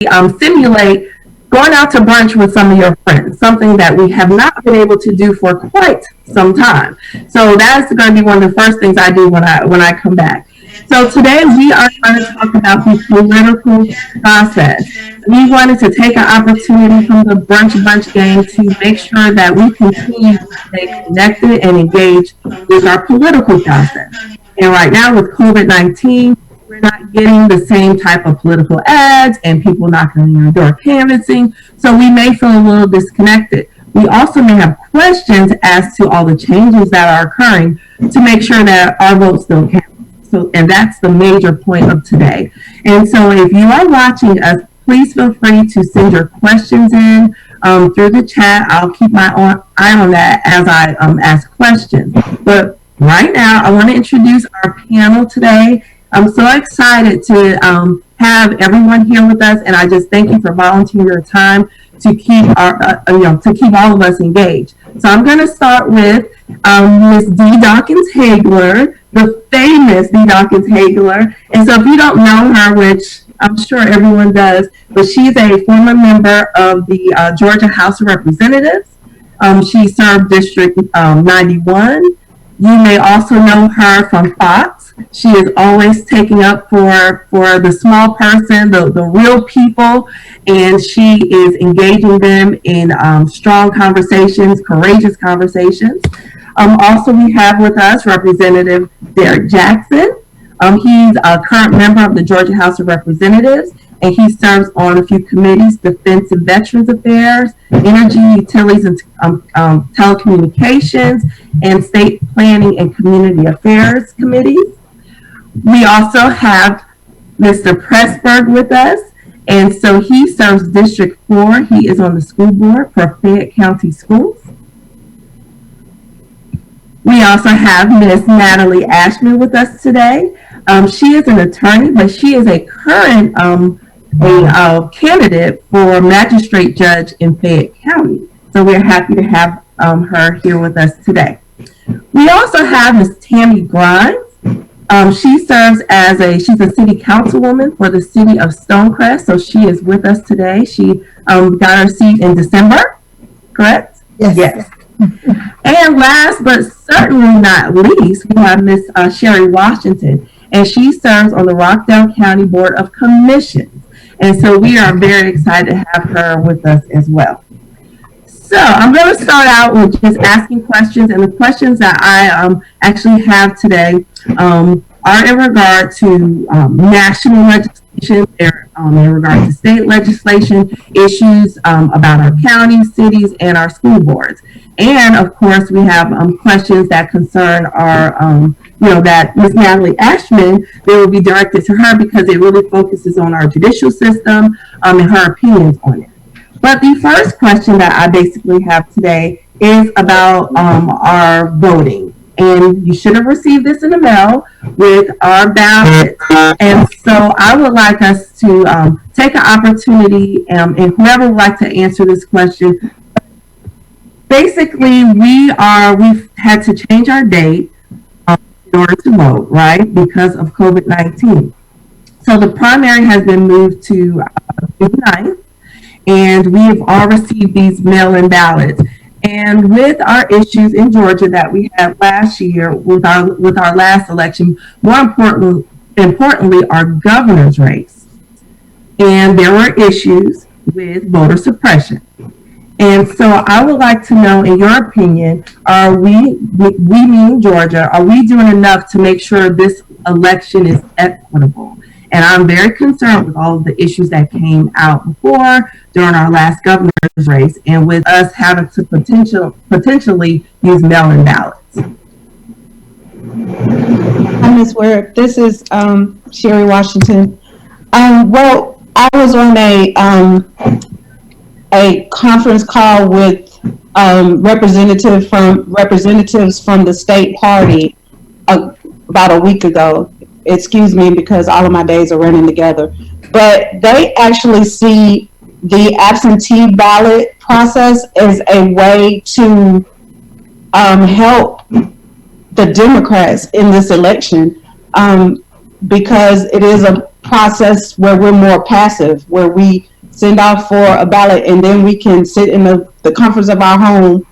simulate going out to brunch with some of your friends, something that we have not been able to do for quite some time. So that's going to be one of the first things I do when I come back. So today we are going to talk about the political process. We wanted to take an opportunity from the Brunch Bunch game to make sure that we continue to stay connected and engaged with our political process. And right now with COVID-19, we're not getting the same type of political ads and people knocking on your door canvassing. So we may feel a little disconnected. We also may have questions as to all the changes that are occurring to make sure that our votes don't count. So, and that's the major point of today. And so if you are watching us, please feel free to send your questions in through the chat. I'll keep my eye on that as I ask questions. But right now, I want to introduce our panel today. I'm so excited to have everyone here with us, and I just thank you for volunteering your time to keep to keep all of us engaged. So I'm going to start with Ms. D. Dawkins Hagler, the famous D. Dawkins Hagler. And so if you don't know her, which I'm sure everyone does, but she's a former member of the Georgia House of Representatives. She served District 91. You may also know her from Fox. She is always taking up for the small person, the real people, and she is engaging them in strong conversations, courageous conversations. Also, we have with us Representative Derek Jackson. He's a current member of the Georgia House of Representatives, and he serves on a few committees: Defense and Veterans Affairs, Energy, Utilities, and Telecommunications, and State Planning and Community Affairs committees. We also have Mr. Pressburg with us, and so he serves District 4. He is on the school board for Fayette County Schools. We also have Ms. Natalie Ashman with us today. She is an attorney, but she is a current candidate for magistrate judge in Fayette County. So we're happy to have her here with us today. We also have Ms. Tammy Grimes. She serves she's a city councilwoman for the city of Stonecrest. So she is with us today. She got her seat in December, correct? Yes. And last but certainly not least, we have Ms. Sherry Washington, and she serves on the Rockdale County Board of Commissions. And so we are very excited to have her with us as well. So I'm going to start out with just asking questions, and the questions that I actually have today are in regard to national legislation, in regard to state legislation, issues about our counties, cities, and our school boards. And of course, we have questions that concern our, that Ms. Natalie Ashman, they will be directed to her because it really focuses on our judicial system and her opinions on it. But the first question that I basically have today is about our voting. And you should have received this in the mail with our ballot. And so I would like us to take an opportunity, and whoever would like to answer this question. Basically, we've had to change our date in order to vote, right, because of COVID-19. So the primary has been moved to June 9th, and we have all received these mail-in ballots. And with our issues in Georgia that we had last year with our last election, more importantly, our governor's race, and there were issues with voter suppression. And so I would like to know, in your opinion, are we meaning Georgia, are we doing enough to make sure this election is equitable? And I'm very concerned with all of the issues that came out before, during our last governor's race, and with us having to potentially use mail-in ballots. Ms. Ware, this is Sherry Washington. Well, I was on a conference call with representatives from the state party about a week ago. Excuse me, because all of my days are running together. But they actually see the absentee ballot process as a way to help the Democrats in this election, because it is process where we're more passive, where we send off for a ballot and then we can sit in the comforts of our home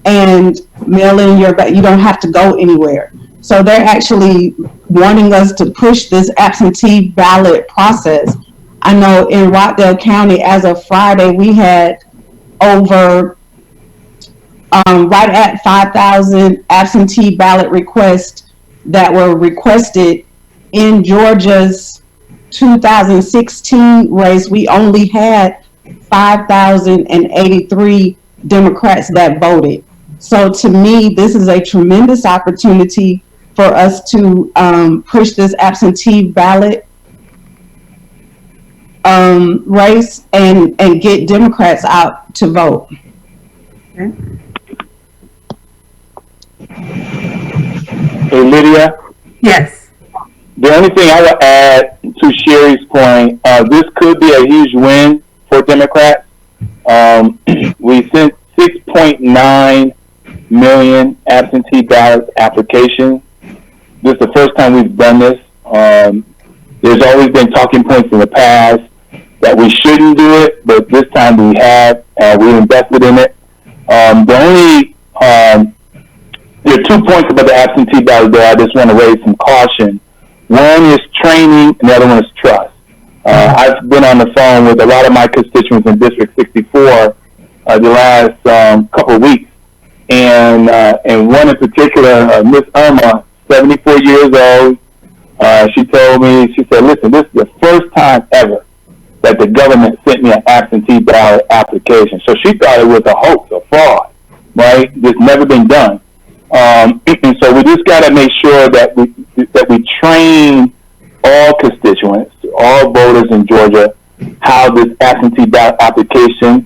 and mail in your ballot. You don't have to go anywhere. So they're actually wanting us to push this absentee ballot process. I know in Rockdale County, as of Friday, we had over right at 5,000 absentee ballot requests that were requested. In Georgia's 2016 race, we only had 5,083 Democrats that voted. So to me, this is a tremendous opportunity for us to push this absentee ballot race and get Democrats out to vote. Okay. Hey, Lydia. Yes. The only thing I would add to Sherry's point, this could be a huge win for Democrats. We sent 6.9 million absentee ballot applications. This is the first time we've done this. There's always been talking points in the past that we shouldn't do it, but this time we have. We invested in it. There are 2 points about the absentee ballot there I just want to raise some caution. One is training, and the other one is trust. I've been on the phone with a lot of my constituents in District 64 the last couple of weeks, and one in particular, Miss Irma, 74 years old. She told me, she said, "Listen, this is the first time ever that the government sent me an absentee ballot application." So she thought it was a hoax, a fraud, right? It's never been done. And so we just got to make sure that we train all constituents, all voters in Georgia, how this absentee ballot application,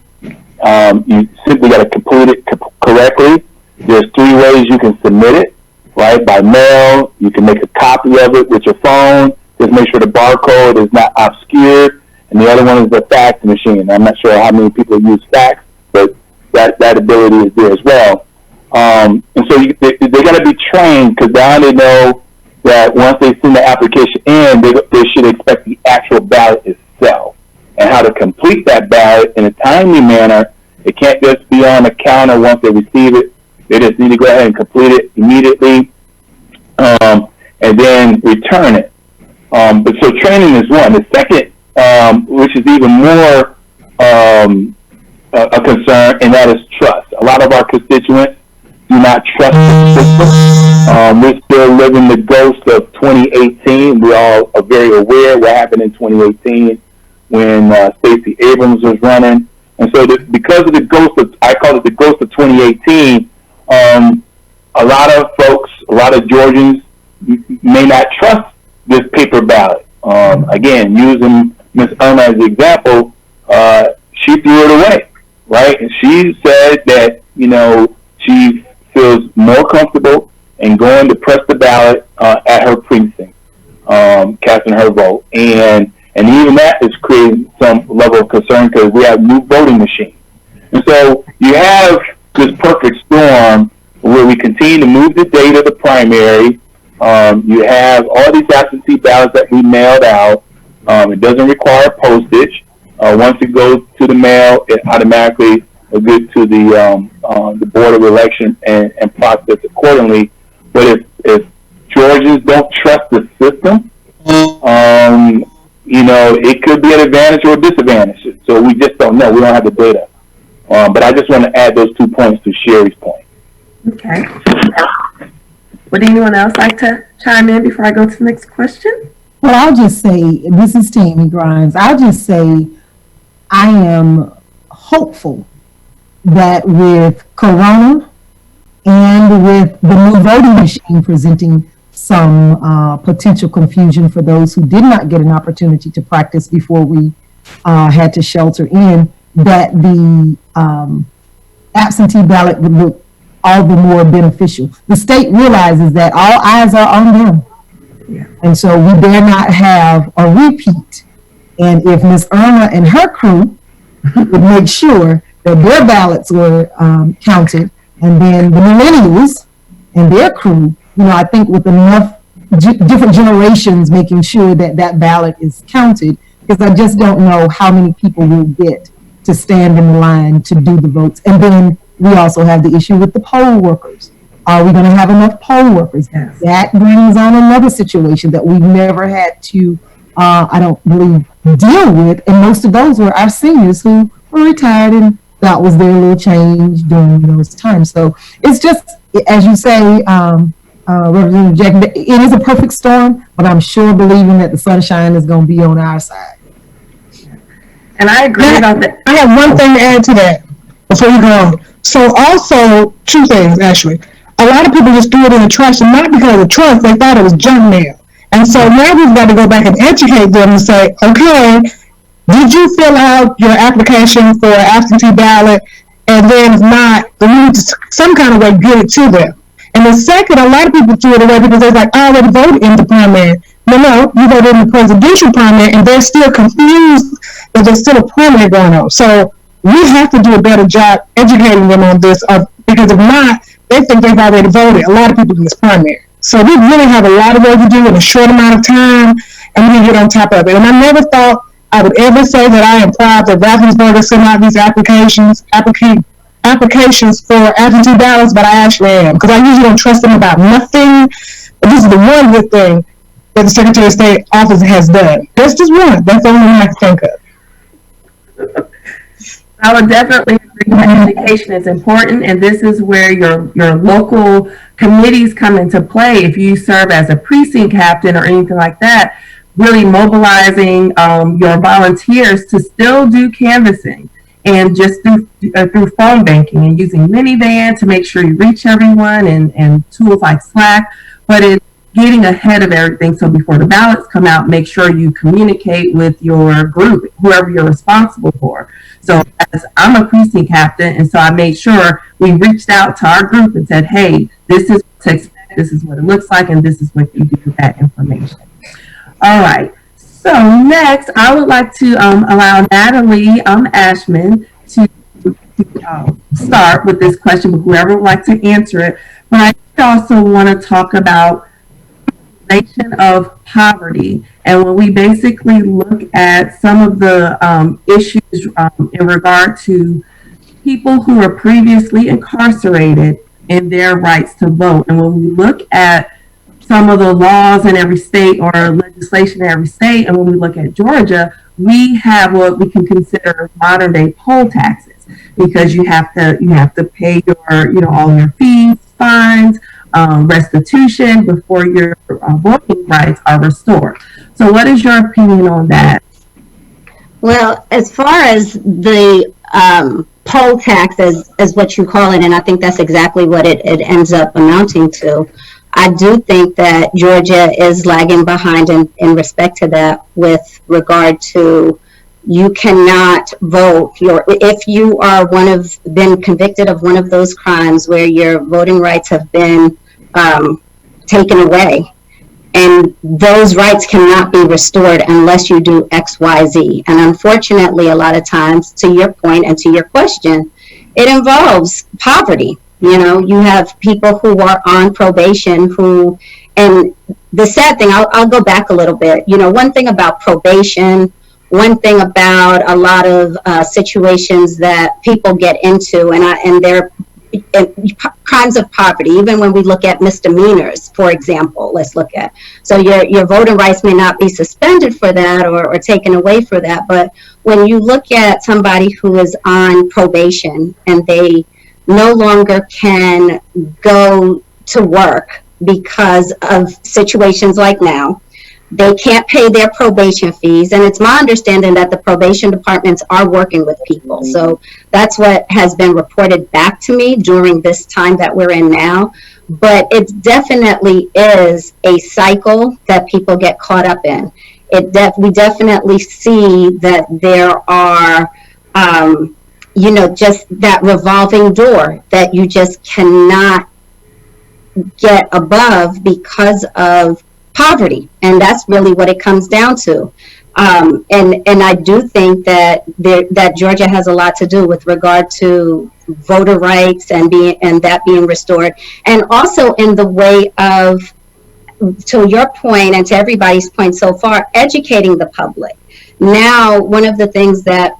you simply got to complete it correctly. There's 3 ways you can submit it, right? By mail, you can make a copy of it with your phone. Just make sure the barcode is not obscured. And the other one is the fax machine. I'm not sure how many people use fax, but that ability is there as well. And so they got to be trained, because now they know that once they send the application in, they should expect the actual ballot itself and how to complete that ballot in a timely manner. It can't just be on the counter once they receive it. They just need to go ahead and complete it immediately, and then return it. But so training is one. The second, which is even more a concern, and that is trust. A lot of our constituents do not trust the system. We're still living the ghost of 2018. We all are very aware what happened in 2018 when Stacey Abrams was running. And so because of the ghost of, I call it the ghost of 2018, a lot of folks, a lot of Georgians may not trust this paper ballot. Again, using Ms. Irma as the example, she threw it away, right? And she said that, she feels more comfortable in going to press the ballot at her precinct, casting her vote. And even that is creating some level of concern, because we have new voting machines. And so you have this perfect storm where we continue to move the date of the primary. You have all these absentee ballots that we mailed out. It doesn't require postage. Once it goes to the mail, it automatically goes to the Board of Election and process accordingly. But if Georgians don't trust the system, it could be an advantage or a disadvantage. So we just don't know. We don't have the data. But I just want to add those 2 points to Sherry's point. Okay. Would anyone else like to chime in before I go to the next question? Well, I'll just say, this is Tammy Grimes. I'll just say I am hopeful that with Corona and with the new voting machine presenting some potential confusion for those who did not get an opportunity to practice before we had to shelter in, that the absentee ballot would look all the more beneficial. The state realizes that all eyes are on them. Yeah. And so we dare not have a repeat. And if Ms. Irma and her crew would make sure that their ballots were counted, and then the millennials and their crew, I think with enough different generations making sure that that ballot is counted, because I just don't know how many people will get to stand in the line to do the votes. And then we also have the issue with the poll workers. Are we going to have enough poll workers? Yes. That brings on another situation that we've never had to, I don't believe, deal with. And most of those were our seniors who were retired, and that was their little change during those times. So it's just, as you say, Representative Jackson, it is a perfect storm, but I'm sure believing that the sunshine is going to be on our side. And I agree about that. I have one thing to add to that before you go on. So also, two things actually. A lot of people just threw it in the trash, and not because of trust, they thought it was junk mail. And so now we've got to go back and educate them and say, okay, did you fill out your application for an absentee ballot? And then if not, we need to some kind of way get it to them. And the second, a lot of people threw it away because they're like, I already voted in the primary. No, you voted in the presidential primary, and they're still confused that there's still a primary going on. So we have to do a better job educating them on this, because if not, they think they've already voted, a lot of people in this primary. So we really have a lot of work to do in a short amount of time, and we need to get on top of it. And I never thought I would ever say that I am proud that Raffensperger sent out these applications for absentee ballots, but I actually am, because I usually don't trust them about nothing. But this is the one good thing that the Secretary of State office has done. That's just one. That's the only one I can think of. I would definitely agree that education is important, and this is where your local committees come into play. If you serve as a precinct captain or anything like that, really mobilizing your volunteers to still do canvassing, and just through phone banking and using minivan to make sure you reach everyone, and tools like Slack. But it's getting ahead of everything, so before the ballots come out, make sure you communicate with your group, whoever you're responsible for. So as I'm a precinct captain, and so I made sure we reached out to our group and said, hey, this is what to expect, this is what it looks like, and this is what you do with that information. All right, so next I would like to allow Natalie Ashman to start with this question, but whoever would like to answer it. But I also want to talk about of poverty, and when we basically look at some of the issues in regard to people who were previously incarcerated and their rights to vote, and when we look at some of the laws in every state or legislation in every state, and when we look at Georgia, we have what we can consider modern day poll taxes, because you have to pay your all your fees, fines, restitution before your voting rights are restored. So what is your opinion on that? Well, as far as the poll tax, as what you call it, and I think that's exactly what it ends up amounting to, I do think that Georgia is lagging behind in respect to that, with regard to you cannot vote if you are been convicted of one of those crimes where your voting rights have been taken away, and those rights cannot be restored unless you do XYZ. And unfortunately, a lot of times, to your point and to your question, it involves poverty. You have people who are on probation and the sad thing, I'll go back a little bit. One thing about probation, one thing about a lot of situations that people get into, and they're crimes of poverty, even when we look at misdemeanors, for example, let's look at. So your voting rights may not be suspended for that or taken away for that, but when you look at somebody who is on probation and they no longer can go to work because of situations like now, they can't pay their probation fees, and it's my understanding that the probation departments are working with people. So that's what has been reported back to me during this time that we're in now. But it definitely is a cycle that people get caught up in. We definitely see that there are, just that revolving door that you just cannot get above because of poverty, and that's really what it comes down to. And I do think that Georgia has a lot to do with regard to voter rights and that being restored, and also in the way of to your point and to everybody's point so far, educating the public. Now, one of the things that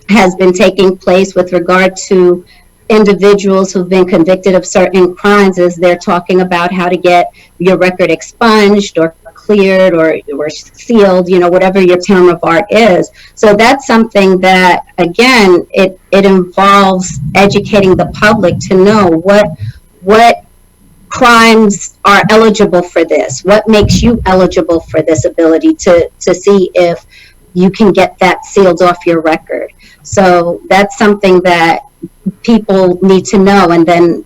has been taking place with regard to individuals who've been convicted of certain crimes is they're talking about how to get your record expunged or cleared or sealed, whatever your term of art is. So that's something that, again, it involves educating the public to know what crimes are eligible for this, what makes you eligible for this ability to see if you can get that sealed off your record. So that's something that people need to know. And then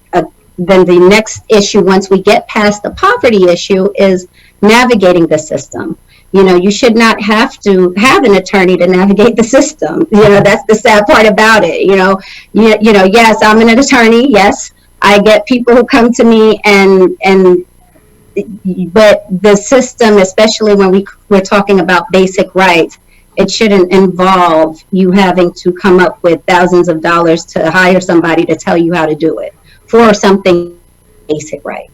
the next issue, once we get past the poverty issue, is navigating the system. You should not have to have an attorney to navigate the system. That's the sad part about it. Yes, I'm an attorney. Yes, I get people who come to me but the system, especially when we're talking about basic rights, it shouldn't involve you having to come up with thousands of dollars to hire somebody to tell you how to do it for something basic, right?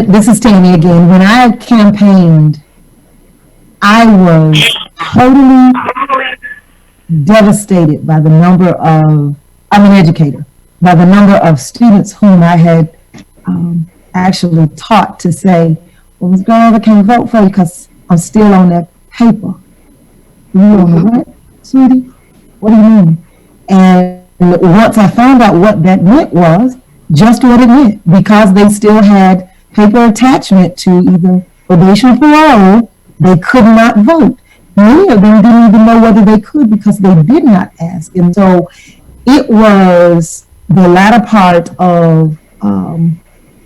This is Tammy again. When I campaigned, I was totally devastated by the number of, I'm an educator, by the number of students whom I had actually taught to say, well, Ms. Grimes, I can't vote for you because I'm still on that paper. You on the what, sweetie? What do you mean? And once I found out what that meant was just what it meant, because they still had paper attachment to either probation or parole, they could not vote. Many of them didn't even know whether they could because they did not ask. And so it was the latter part of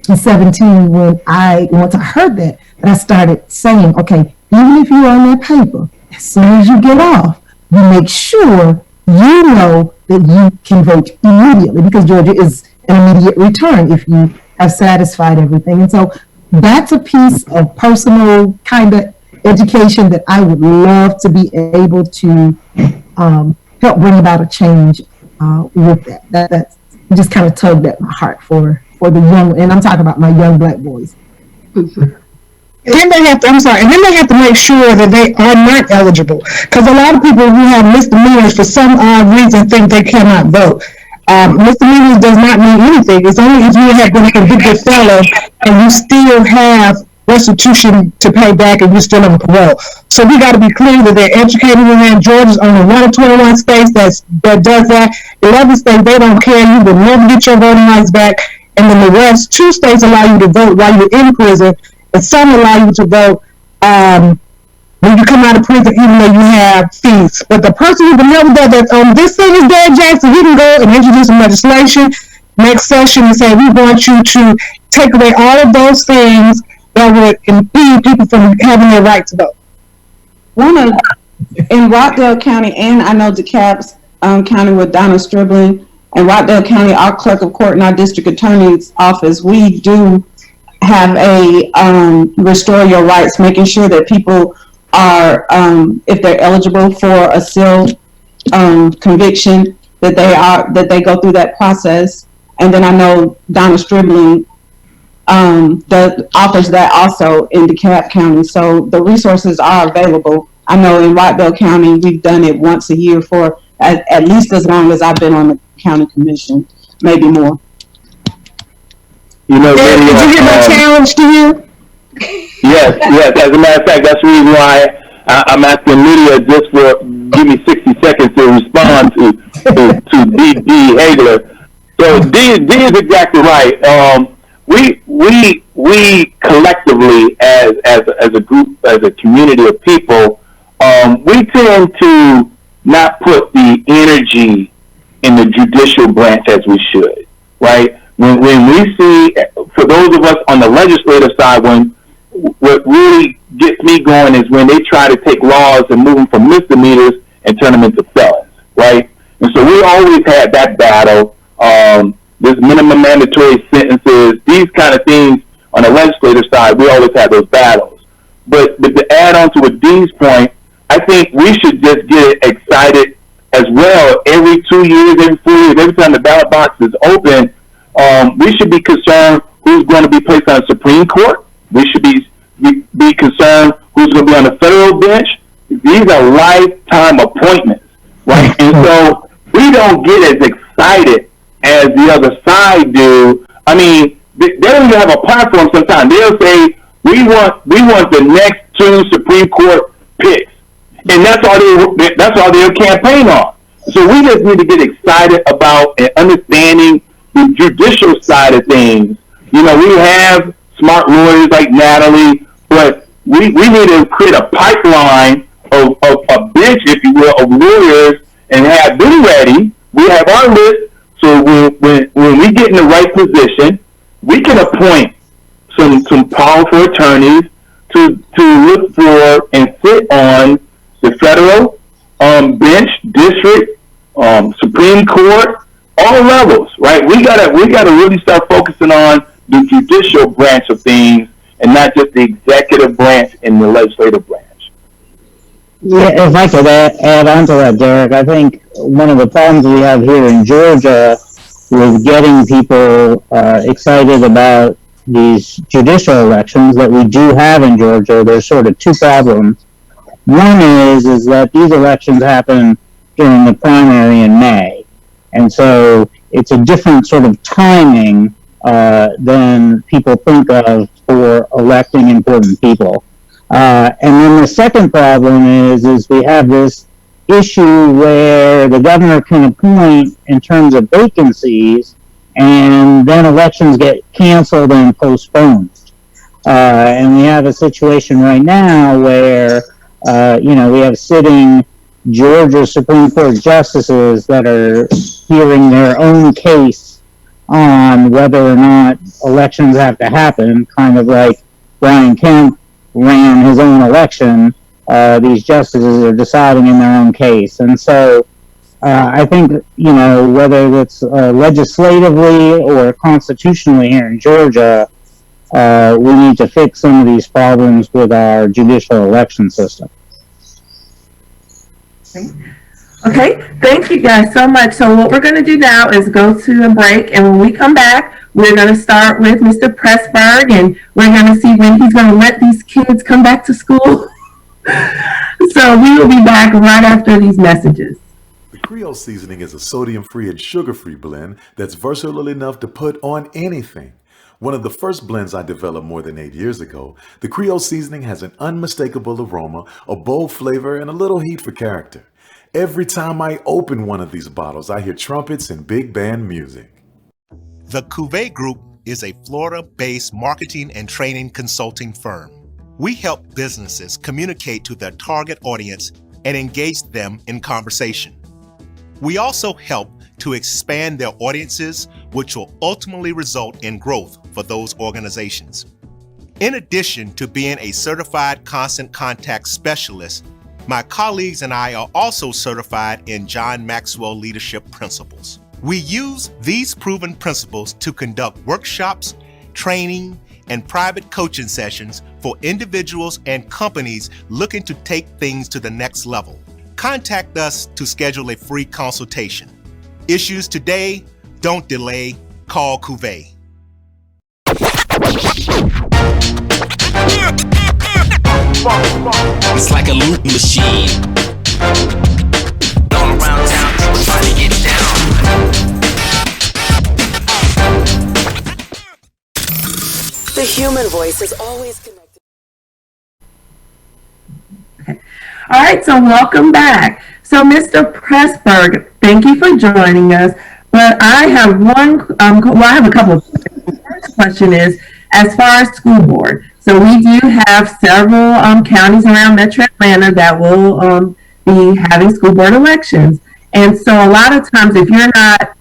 17 once I heard that I started saying, okay, even if you're on that paper, as soon as you get off, you make sure you know that you can vote immediately, because Georgia is an immediate return if you have satisfied everything. And so that's a piece of personal kind of education that I would love to be able to help bring about a change with that. That's just kind of tugged at my heart for the young, and I'm talking about my young Black boys. Mm-hmm. Then they have to make sure that they are not eligible, because a lot of people who have misdemeanors for some odd reason think they cannot vote. Misdemeanors does not mean anything. It's only if you have been a convicted felon and you still have restitution to pay back and you're still on parole. So we got to be clear that they're educated in that. Georgia's only one of 21 states that does that. 11 states, they don't care. You will never get your voting rights back. And then the rest, 2 states allow you to vote while you're in prison, and some allow you to vote when you come out of prison, even though you have fees. But the person who can never do that, this thing is dead, Jackson, he can go and introduce some legislation next session and say, we want you to take away all of those things that would impede people from having their right to vote. In Rockdale County, and I know DeKalb County with Donna Stribling, and Rockdale County, our clerk of court and our district attorney's office, we do have a restore your rights, making sure that people are, if they're eligible for a sealed conviction, that they go through that process. And then I know Donna Stribling offers that also in DeKalb County. So the resources are available. I know in Rockdale County, we've done it once a year for at least as long as I've been on the county commission, maybe more. Did you get my challenge to you? Yes. As a matter of fact, that's the reason why I'm asking Lydia just for give me 60 seconds to respond to D. Hagler. So D is exactly right. We collectively as a group, as a community of people, we tend to not put the energy in the judicial branch as we should, right? When we see, for those of us on the legislative side, what really gets me going is when they try to take laws and move them from misdemeanors and turn them into felons, right? And so we always had that battle. This minimum mandatory sentences, these kind of things on the legislative side, we always had those battles. But to add on to what Dee's point, I think we should just get excited as well. Every 2 years, every 4 years, every time the ballot box is open, we should be concerned who's going to be placed on the Supreme Court. We should be concerned who's going to be on the federal bench. These are lifetime appointments, right? And so we don't get as excited as the other side do. I mean, they don't even have a platform sometimes. They'll say, we want the next 2 Supreme Court picks. And that's all they'll campaign on. So we just need to get excited about and understanding the judicial side of things. You know, we have smart lawyers like Natalie, but we need to create a pipeline of a bench, if you will, of lawyers and have them ready. We have our list, so when we get in the right position, we can appoint some powerful attorneys to look for and sit on the federal bench, district, Supreme Court, all levels, right? We gotta really start focusing on the judicial branch of things and not just the executive branch and the legislative branch. Yeah, if I could add on to that, Derek, I think one of the problems we have here in Georgia with getting people excited about these judicial elections that we do have in Georgia, there's sort of 2 problems. One is that these elections happen during the primary in May, and so it's a different sort of timing than people think of for electing important people. And then the second problem is we have this issue where the governor can appoint in terms of vacancies, and then elections get canceled and postponed. And we have a situation right now where, we have sitting Georgia Supreme Court justices that are hearing their own case on whether or not elections have to happen, kind of like Brian Kemp ran his own election. These justices are deciding in their own case. And so I think, whether it's legislatively or constitutionally here in Georgia, we need to fix some of these problems with our judicial election system. Okay, thank you guys so much. So what we're going to do now is go to a break, and when we come back, we're going to start with Mr. Pressburg, and we're going to see when he's going to let these kids come back to school. So we will be back right after these messages. The Creole seasoning is a sodium-free and sugar-free blend that's versatile enough to put on anything. One of the first blends I developed more than 8 years ago, the Creole seasoning has an unmistakable aroma, a bold flavor, and a little heat for character. Every time I open one of these bottles, I hear trumpets and big band music. The Cuvée Group is a Florida-based marketing and training consulting firm. We help businesses communicate to their target audience and engage them in conversation. We also help to expand their audiences, which will ultimately result in growth for those organizations. In addition to being a certified constant contact specialist, my colleagues and I are also certified in John Maxwell Leadership Principles. We use these proven principles to conduct workshops, training, and private coaching sessions for individuals and companies looking to take things to the next level. Contact us to schedule a free consultation. Issues today, don't delay, call Cuvée. It's like a loot machine. All around town, people trying to get down. The human voice is always connected. Okay. All right, so welcome back. So Mr. Pressburg, thank you for joining us. But I have I have a couple of questions. The first question is, as far as school board, so we do have several counties around Metro Atlanta that will be having school board elections. And so a lot of times if you're not,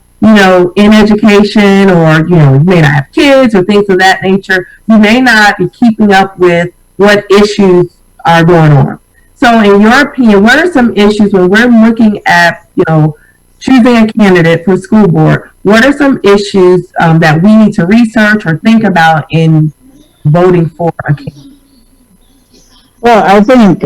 in education, or, you may not have kids or things of that nature, you may not be keeping up with what issues are going on. So in your opinion, what are some issues when we're looking at, choosing a candidate for school board? What are some issues that we need to research or think about in voting for a candidate? Well, I think,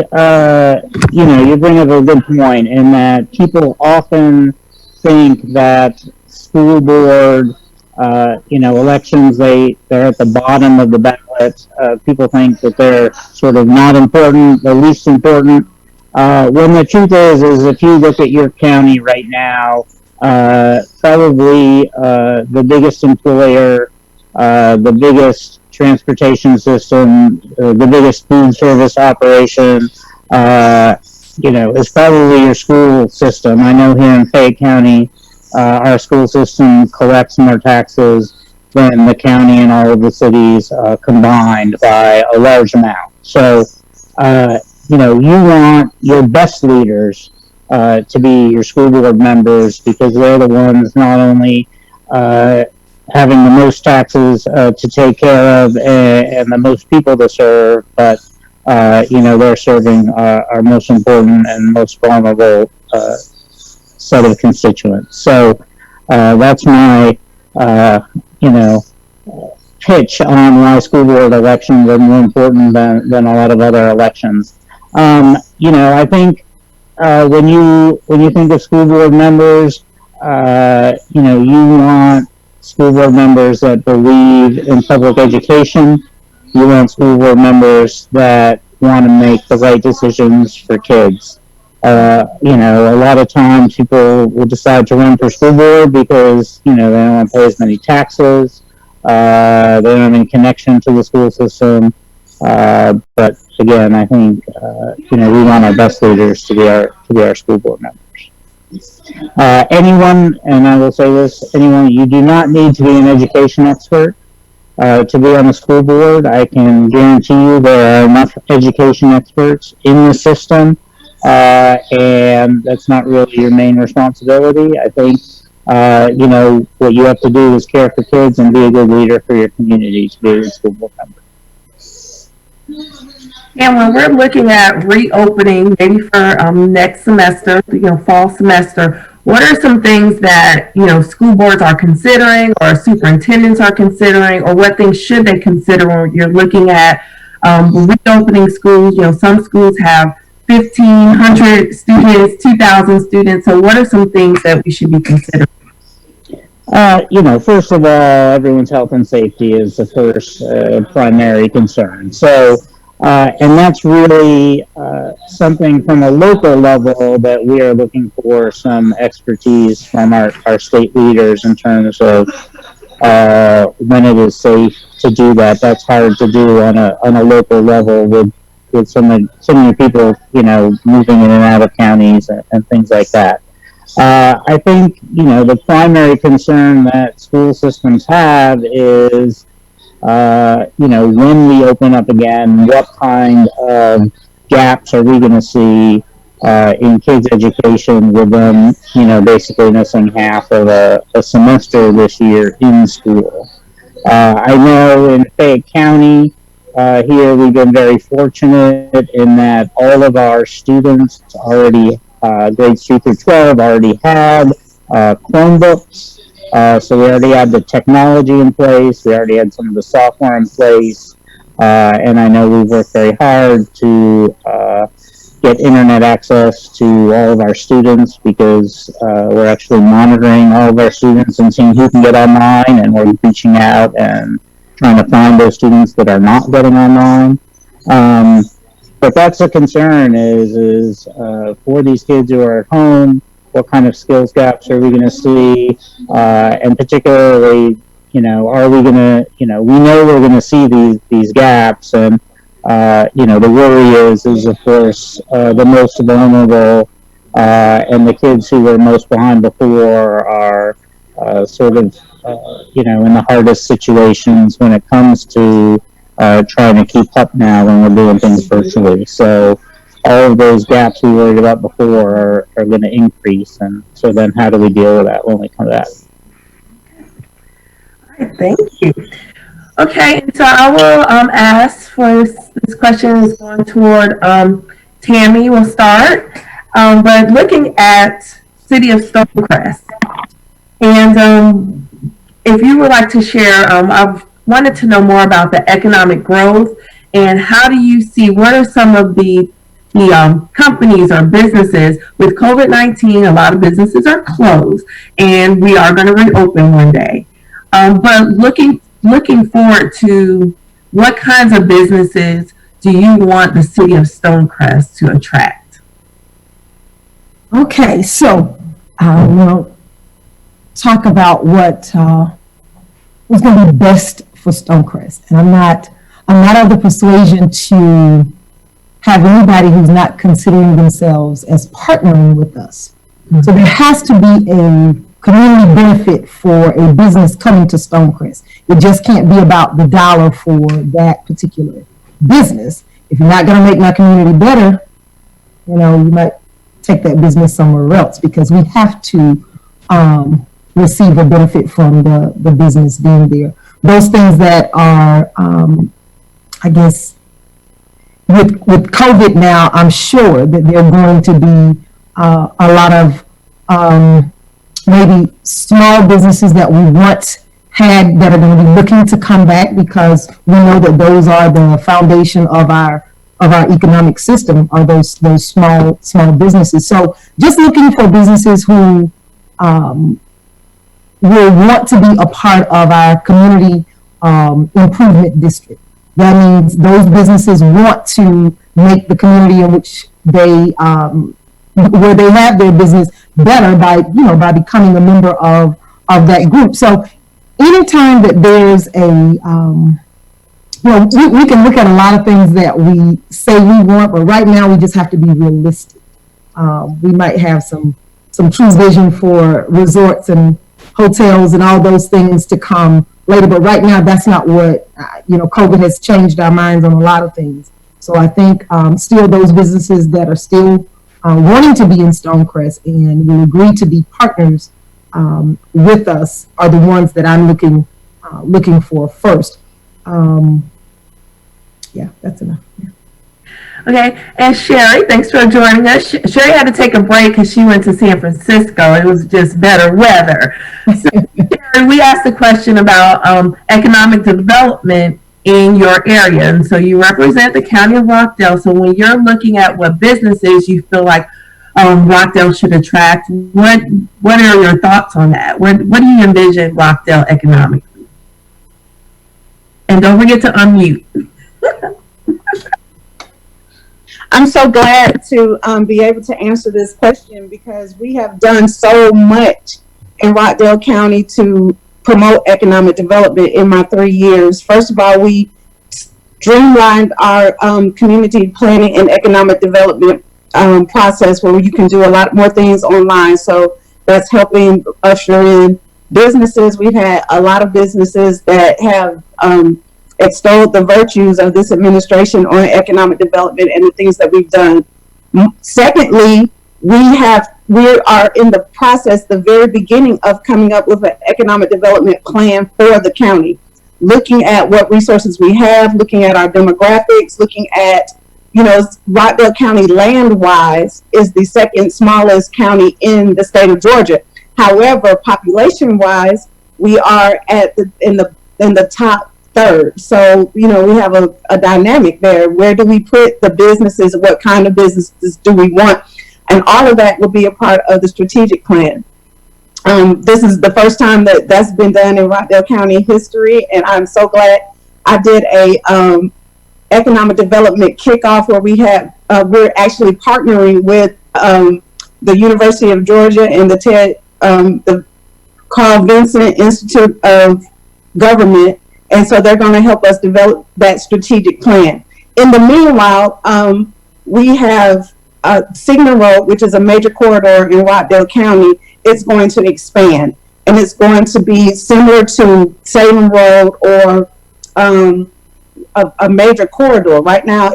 you bring up a good point in that people often think that school board Elections, they're at the bottom of the ballot. People think that they're sort of not important, the least important. When the truth is if you look at your county right now, probably the biggest employer, the biggest transportation system, the biggest food service operation, is probably your school system. I know here in Fayette County, our school system collects more taxes than the county and all of the cities combined by a large amount. So, you want your best leaders to be your school board members because they're the ones not only having the most taxes to take care of and the most people to serve, but they're serving our most important and most vulnerable set of constituents. So that's my pitch on why school board elections are more important than a lot of other elections. I think when you think of school board members, you want school board members that believe in public education. You want school board members that want to make the right decisions for kids. A lot of times people will decide to run for school board because, they don't want to pay as many taxes. They don't have any connection to the school system. But again, I think, we want our best leaders to be our school board members. Anyone, and I will say this, you do not need to be an education expert to be on the school board. I can guarantee you there are enough education experts in the system, and that's not really your main responsibility. I think, what you have to do is care for kids and be a good leader for your community to be a school board member. And when we're looking at reopening, maybe for next semester, fall semester, what are some things that, school boards are considering or superintendents are considering, or what things should they consider when you're looking at reopening schools? Some schools have 1,500 students, 2,000 students. So what are some things that we should be considering? First of all, everyone's health and safety is the first primary concern. So, and that's really something from a local level that we are looking for some expertise from our state leaders in terms of when it is safe to do that. That's hard to do on a local level with so many people, moving in and out of counties and things like that. I think, the primary concern that school systems have is, when we open up again, what kind of gaps are we going to see in kids' education with them, basically missing half of a semester this year in school. I know in Fayette County, here we've been very fortunate in that all of our students already grades 3 through 12 already had Chromebooks, so we already had the technology in place, we already had some of the software in place, and I know we've worked very hard to get internet access to all of our students because we're actually monitoring all of our students and seeing who can get online, and we're reaching out and trying to find those students that are not getting online. But that's a concern is for these kids who are at home, what kind of skills gaps are we going to see? And particularly, are we going to, we know we're going to see these gaps. And, the worry is of course, the most vulnerable and the kids who were most behind before are sort of, in the hardest situations when it comes to trying to keep up now when we're doing things virtually. So all of those gaps we worried about before are going to increase. And so then how do we deal with that when we come back? All right, thank you. Okay, so I will ask for this question is going toward Tammy. We'll start. But looking at City of Stonecrest, and if you would like to share, I've wanted to know more about the economic growth and how do you see, what are some of the companies or businesses with COVID-19, a lot of businesses are closed and we are going to reopen one day. But looking forward to what kinds of businesses do you want the city of Stonecrest to attract? Okay, so we'll talk about what what's going to be best for Stonecrest, and I'm not of the persuasion to have anybody who's not considering themselves as partnering with us. So there has to be a community benefit for a business coming to Stonecrest. It just can't be about the dollar for that particular business. If you're not going to make my community better, you might take that business somewhere else, because we have to receive a benefit from the business being there. Those things that are, I guess, with COVID now, I'm sure that there are going to be a lot of maybe small businesses that we once had that are going to be looking to come back, because we know that those are the foundation of our economic system, are those small businesses. So just looking for businesses who will want to be a part of our community improvement district. That means those businesses want to make the community in which they where they have their business better by becoming a member of that group. So anytime that there's we can look at a lot of things that we say we want, but right now we just have to be realistic. We might have some true vision for resorts and hotels and all those things to come later, but right now that's not what, COVID has changed our minds on a lot of things. So I think still those businesses that are still wanting to be in Stonecrest and will agree to be partners with us are the ones that I'm looking for first. Yeah, that's enough. Yeah. Okay, and Sherry, thanks for joining us. Sherry had to take a break because she went to San Francisco. It was just better weather. So, Sherry, we asked a question about economic development in your area, and so you represent the county of Rockdale. So when you're looking at what businesses you feel like Rockdale should attract, what are your thoughts on that? What do you envision Rockdale economically? And don't forget to unmute. I'm so glad to be able to answer this question, because we have done so much in Rockdale County to promote economic development in my 3 years. First of all, we streamlined our community planning and economic development process, where you can do a lot more things online. So that's helping usher in businesses. We've had a lot of businesses that have extolled the virtues of this administration on economic development and the things that we've done. Secondly, we are in the process, the very beginning of coming up with an economic development plan for the county, looking at what resources we have, looking at our demographics, looking at, Rockdale County land-wise is the second smallest county in the state of Georgia. However, population-wise, we are in the top third. So, we have a dynamic there. Where do we put the businesses? What kind of businesses do we want? And all of that will be a part of the strategic plan. This is the first time that's been done in Rockdale County history, and I'm so glad. I did a economic development kickoff where we're actually partnering with the University of Georgia and the Carl Vinson Institute of Government. And so they're going to help us develop that strategic plan. In the meanwhile, we have Signal Road, which is a major corridor in Rockdale County. It's going to expand, and it's going to be similar to Salem Road or a major corridor. Right now,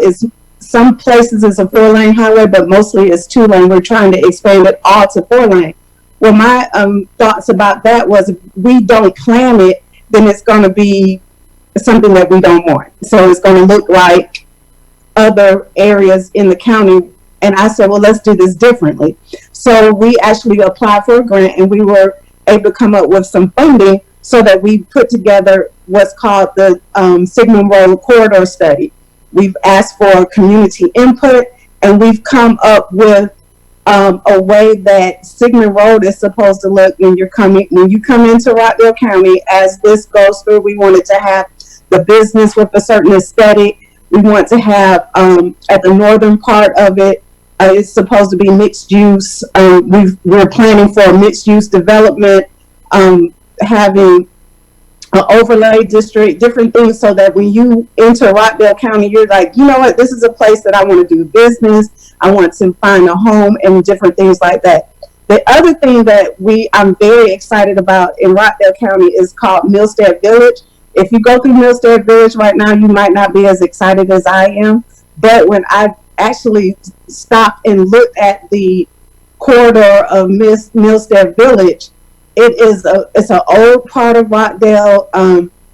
some places it's a 4-lane highway, but mostly it's 2-lane. We're trying to expand it all to 4-lane. Well, my thoughts about that was, if we don't plan it, then it's going to be something that we don't want. So it's going to look like other areas in the county. And I said, well, let's do this differently. So we actually applied for a grant, and we were able to come up with some funding so that we put together what's called the Signal Road Corridor Study. We've asked for community input, and we've come up with a way that Sigmund Road is supposed to look when you come into Rockdale County. As this goes through, we wanted to have the business with a certain aesthetic. We want to have at the northern part of it, it's supposed to be mixed use. We're planning for a mixed use development, having an overlay district, different things, so that when you enter Rockdale County, you're like, you know what, this is a place that I want to do business. I want to find a home and different things like that. The other thing that I'm very excited about in Rockdale County is called Millstead Village. If you go through Millstead Village right now, you might not be as excited as I am, but when I actually stopped and looked at the corridor of Millstead Village, it's an old part of Rockdale.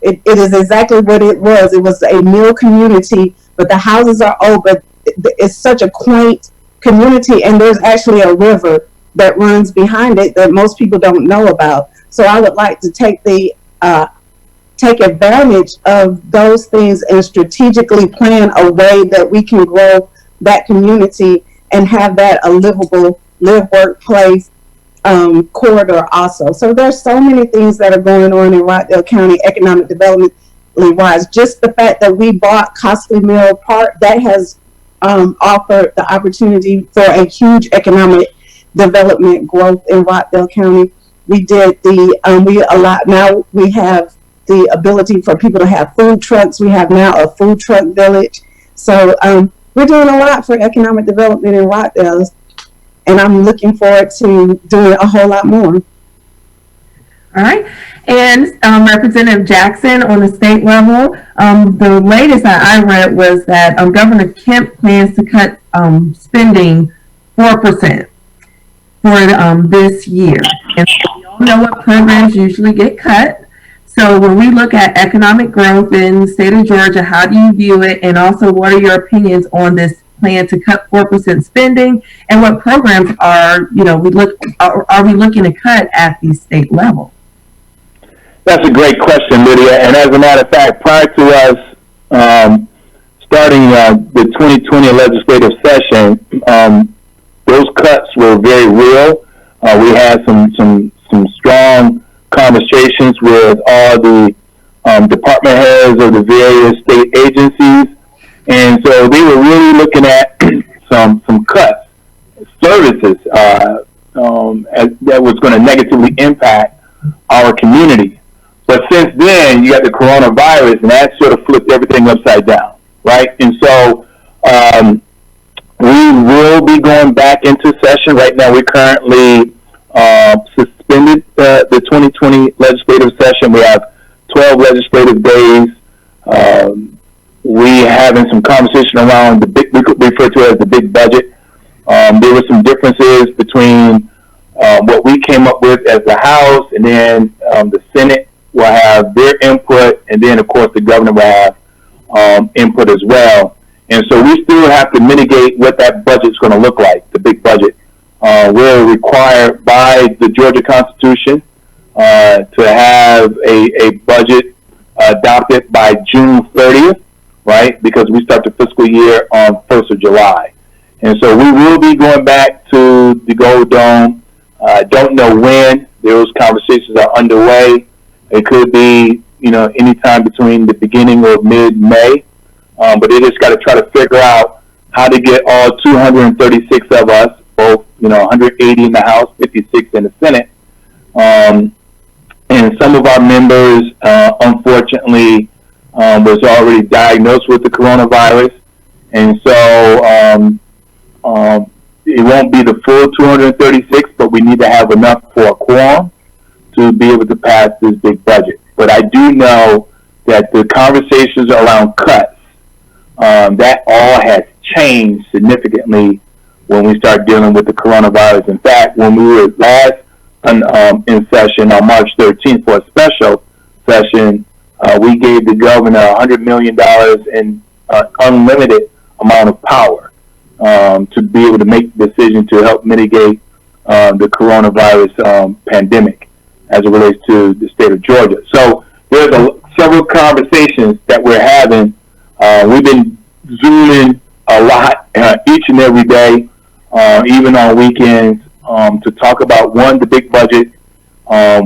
It is exactly what it was. It was a mill community, but the houses are old, but it's such a quaint community, and there's actually a river that runs behind it that most people don't know about. So I would like to take advantage of those things and strategically plan a way that we can grow that community and have that a livable live work place corridor also. So there's so many things that are going on in Rockdale County economic development wise. Just the fact that we bought Costly Mill Park, that has offered the opportunity for a huge economic development growth in Rockdale County. We did now we have the ability for people to have food trucks. We have now a food truck village. So we're doing a lot for economic development in Rockdale, and I'm looking forward to doing a whole lot more. All right. And Representative Jackson, on the state level, the latest that I read was that Governor Kemp plans to cut spending 4% for this year. And we all know what programs usually get cut. So when we look at economic growth in the state of Georgia, how do you view it? And also, what are your opinions on this plan to cut 4% spending? And what programs are we looking to cut at the state level? That's a great question, Lydia. And as a matter of fact, prior to us starting the 2020 legislative session, those cuts were very real. We had some strong conversations with all the department heads of the various state agencies, and so they were really looking at some cuts, services that was going to negatively impact our community. But since then, you got the coronavirus, and that sort of flipped everything upside down, right? And so we will be going back into session. Right now, we currently suspended the 2020 legislative session. We have 12 legislative days. We having some conversation around we could refer to it as the big budget. There were some differences between what we came up with as the House, and then the Senate will have their input, and then of course the governor will have input as well. And so we still have to mitigate what that budget's going to look like, the big budget. We're required by the Georgia Constitution to have a budget adopted by June 30th, right? Because we start the fiscal year on 1st of July. And so we will be going back to the Gold Dome. I don't know when. Those conversations are underway. It could be, anytime between the beginning or mid-May. But they just got to try to figure out how to get all 236 of us, both, 180 in the House, 56 in the Senate. And some of our members, unfortunately, was already diagnosed with the coronavirus. And so it won't be the full 236, but we need to have enough for a quorum to be able to pass this big budget. But I do know that the conversations around cuts, that all has changed significantly when we start dealing with the coronavirus. In fact, when we were last in session on March 13th for a special session, we gave the governor $100 million in unlimited amount of power to be able to make the decision to help mitigate the coronavirus pandemic as it relates to the state of Georgia. So there's several conversations that we're having. We've been Zooming a lot each and every day. even on weekends, to talk about the big budget.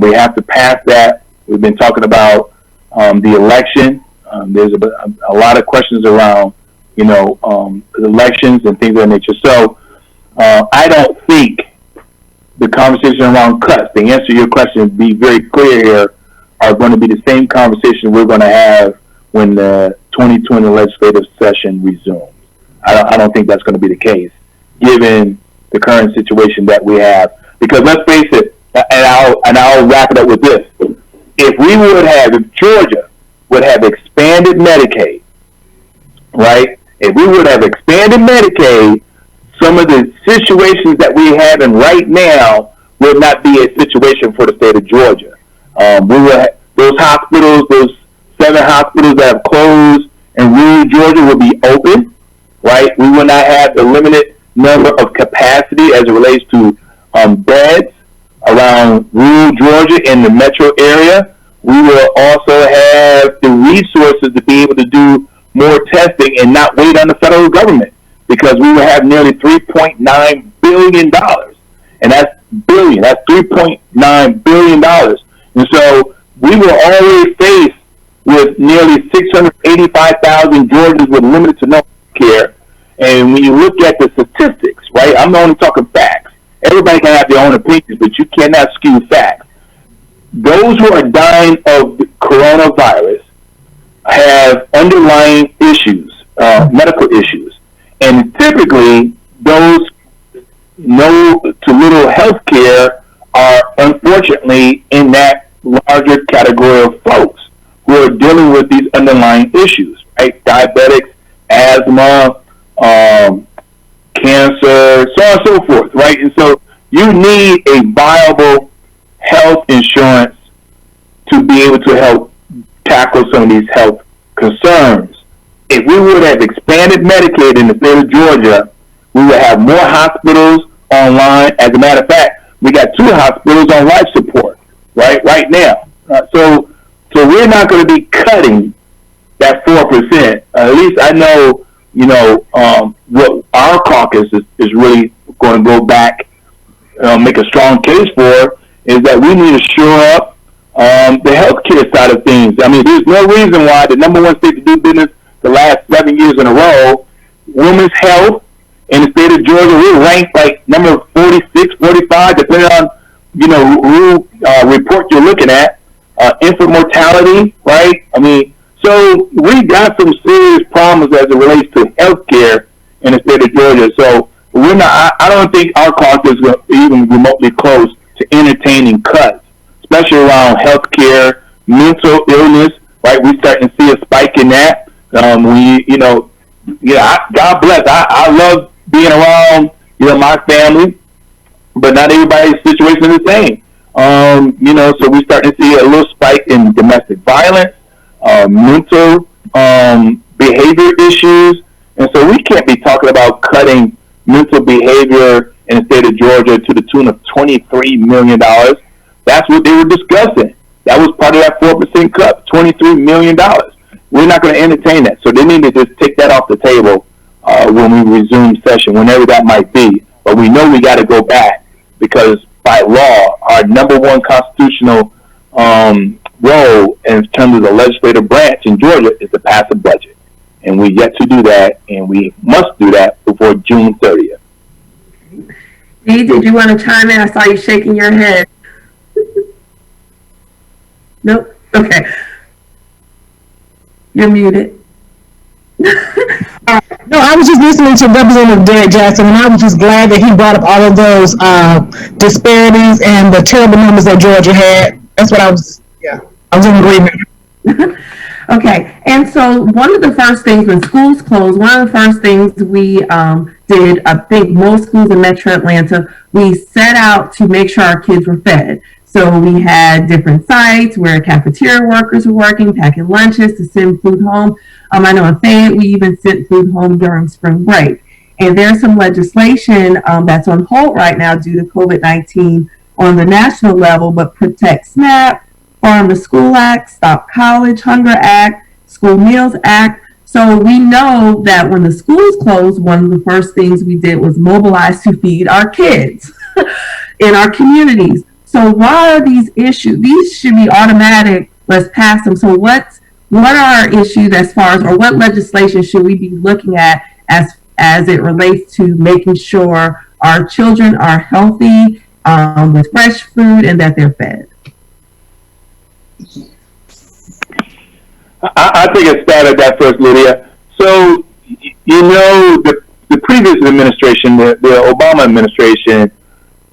We have to pass that. We've been talking about the election. There's a lot of questions around, elections and things of that nature. So I don't think the conversation around cuts, to answer your question, be very clear here, are going to be the same conversation we're going to have when the 2020 legislative session resumes. I don't think that's going to be the case, given the current situation that we have. Because let's face it, and I'll wrap it up with this: if Georgia would have expanded Medicaid, right? If we would have expanded Medicaid, some of the situations that we have in right now would not be a situation for the state of Georgia. Those hospitals, those 7 hospitals that have closed in rural Georgia will be open, right? We will not have the limited number of capacity as it relates to beds around rural Georgia in the metro area. We will also have the resources to be able to do more testing and not wait on the federal government, because we will have nearly $3.9 billion. And that's billion. That's $3.9 billion. And so we will always face with nearly 685,000 Georgians with limited to no care. And when you look at the statistics, right, I'm only talking facts. Everybody can have their own opinions, but you cannot skew facts. Those who are dying of the coronavirus have underlying issues, medical issues. And typically, those no to little health care are unfortunately in that larger category of folks who are dealing with these underlying issues, right? Diabetics, asthma, cancer, so on and so forth, right? And so you need a viable health insurance to be able to help tackle some of these health concerns. If we would have expanded Medicaid in the state of Georgia, we would have more hospitals online. As a matter of fact, we got 2 hospitals on life support, right now. So we're not going to be cutting that 4%. At least I know, what our caucus is really going to go back, make a strong case for, is that we need to shore up the healthcare side of things. I mean, there's no reason why the number 1 state to do business the last 7 years in a row, women's health in the state of Georgia, we're ranked like number 46, 45, depending on, who report you're looking at. Infant mortality, right? I mean, so we got some serious problems as it relates to healthcare in the state of Georgia. So we're not, I don't think our caucus is even remotely close to entertaining cuts, especially around healthcare, mental illness, right? We're starting to see a spike in that. God bless. I love being around, my family, but not everybody's situation is the same. So we're starting to see a little spike in domestic violence, mental behavior issues. And so we can't be talking about cutting mental behavior in the state of Georgia to the tune of $23 million. That's what they were discussing. That was part of that 4% cut, $23 million. We're not going to entertain that. So they need to just take that off the table when we resume session, whenever that might be. But we know we got to go back, because by law, our number 1 constitutional role in terms of the legislative branch in Georgia is to pass a budget. And we yet to do that, and we must do that before June 30th. Dee, did you want to chime in? I saw you shaking your head. Nope. Okay. You're muted. No, I was just listening to Representative Derek Jackson, and I was just glad that he brought up all of those disparities and the terrible numbers that Georgia had. That's what I was in agreement. Okay, and so one of the first things when schools closed, one of the first things we did, I think most schools in Metro Atlanta, we set out to make sure our kids were fed. So we had different sites where cafeteria workers were working, packing lunches to send food home. I know in Fayette, we even sent food home during spring break. And there's some legislation that's on hold right now due to COVID-19 on the national level, but Protect SNAP, Farm to School Act, Stop College Hunger Act, School Meals Act. So we know that when the schools closed, one of the first things we did was mobilize to feed our kids in our communities. So why are these issues? These should be automatic. Let's pass them. So what are our issues as far as, or what legislation should we be looking at as it relates to making sure our children are healthy with fresh food and that they're fed? I think it started that first, Lydia. So, the previous administration, the Obama administration,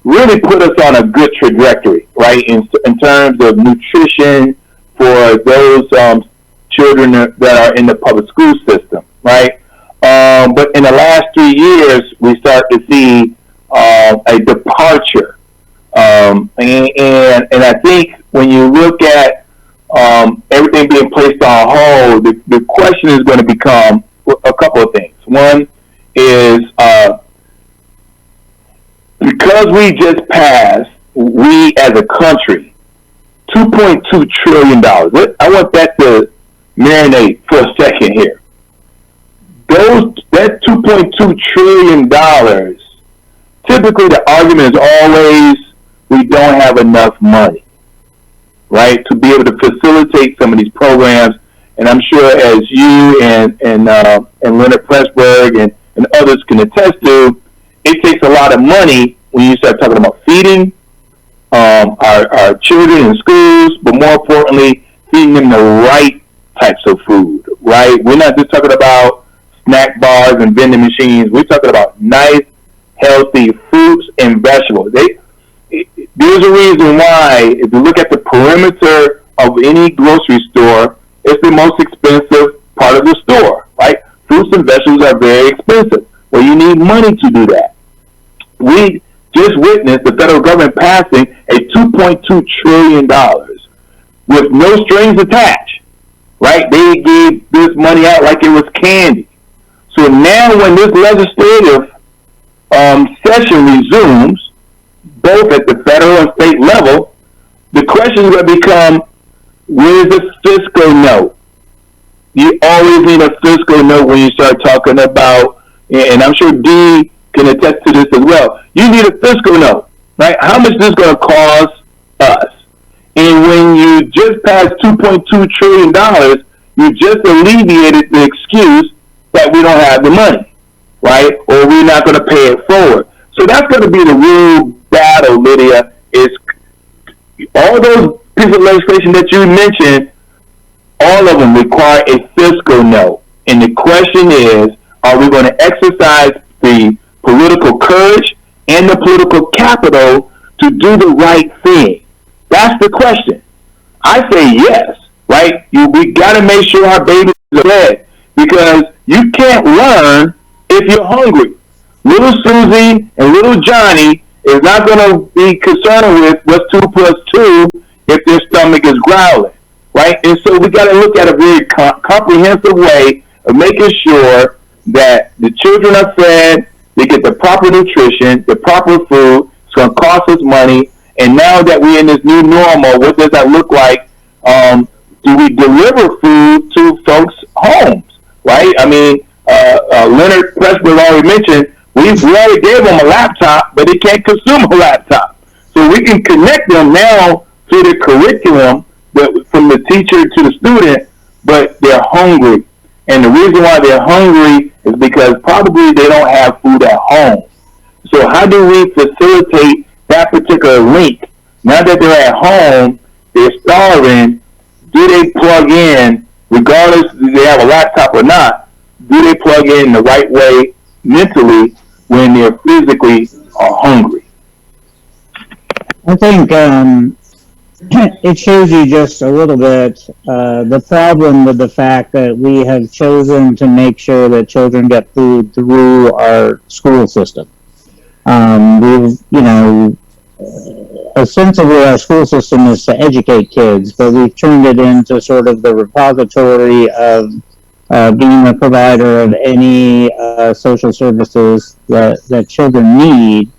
really put us on a good trajectory, right, in terms of nutrition for those children that are in the public school system, right? But in the last 3 years, we start to see a departure. And I think when you look at everything being placed on hold, the question is going to become a couple of things. One is because we just passed, we as a country, $2.2 trillion. I want that to marinate for a second here. That $2.2 trillion, typically the argument is always we don't have enough money, right, to be able to facilitate some of these programs. And I'm sure as you and Leonard Pressburg and others can attest to, it takes a lot of money when you start talking about feeding our children in schools, but more importantly, feeding them the right types of food, right? We're not just talking about snack bars and vending machines. We're talking about nice, healthy fruits and vegetables. There's a reason why, if you look at the perimeter of any grocery store, it's the most expensive part of the store, right? Fruits and vegetables are very expensive. Well, you need money to do that. We just witnessed the federal government passing a $2.2 trillion with no strings attached, right? They gave this money out like it was candy. So now when this legislative session resumes, both at the federal and state level, the question is going to become, where's the fiscal note? You always need a fiscal note when you start talking about, and I'm sure Dee can attest to this as well, you need a fiscal note, right? How much is this going to cost us? And when you just passed $2.2 trillion, you just alleviated the excuse that we don't have the money, right? Or we're not going to pay it forward. So that's going to be the real battle, Lydia, is all those pieces of legislation that you mentioned, all of them require a fiscal note. And the question is, are we going to exercise the political courage and the political capital to do the right thing? That's the question. I say yes, right? We got to make sure our babies are fed, because you can't learn if you're hungry. Little Susie and little Johnny is not going to be concerned with what's 2 plus 2 if their stomach is growling, right? And so we got to look at a very comprehensive way of making sure that the children are fed, they get the proper nutrition, the proper food. It's going to cost us money. And now that we're in this new normal, what does that look like? Do we deliver food to folks' homes, right? I mean, Leonard Pressburg already mentioned, we already gave them a laptop, but they can't consume a laptop. So we can connect them now to the curriculum from the teacher to the student, but they're hungry. And the reason why they're hungry is because probably they don't have food at home. So how do we facilitate that particular link? Now that they're at home, they're starving, do they plug in, regardless if they have a laptop or not, do they plug in the right way mentally when they're physically hungry? I think it shows you just a little bit the problem with the fact that we have chosen to make sure that children get food through our school system. Ostensibly our school system is to educate kids, but we've turned it into sort of the repository of being a provider of any social services that children need,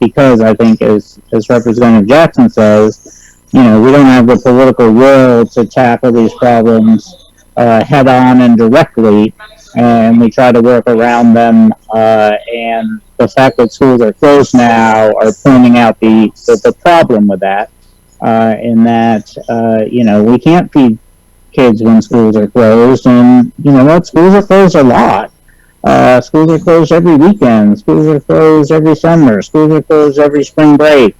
because I think, as Representative Jackson says, we don't have the political will to tackle these problems head on and directly, and we try to work around them. And the fact that schools are closed now are pointing out the problem with that, in that, we can't feed kids when schools are closed, and you know what? Schools are closed a lot. Schools are closed every weekend. Schools are closed every summer. Schools are closed every spring break.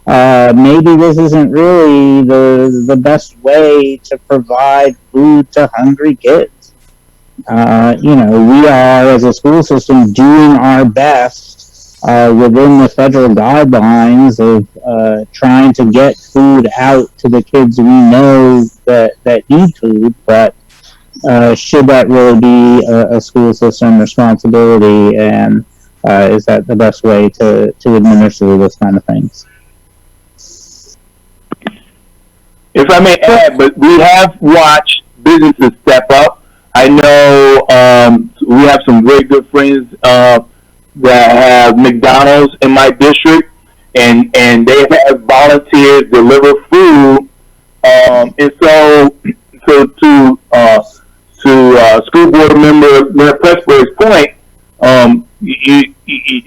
Maybe this isn't really the best way to provide food to hungry kids. We are, as a school system, doing our best within the federal guidelines of trying to get food out to the kids we know that need food, but should that really be a school system responsibility, and is that the best way to administer those kind of things? If I may add, but we have watched businesses step up. I know we have some very good friends that have McDonald's in my district, and they have volunteers deliver food. And so to school board member Mayor Pressburg's point,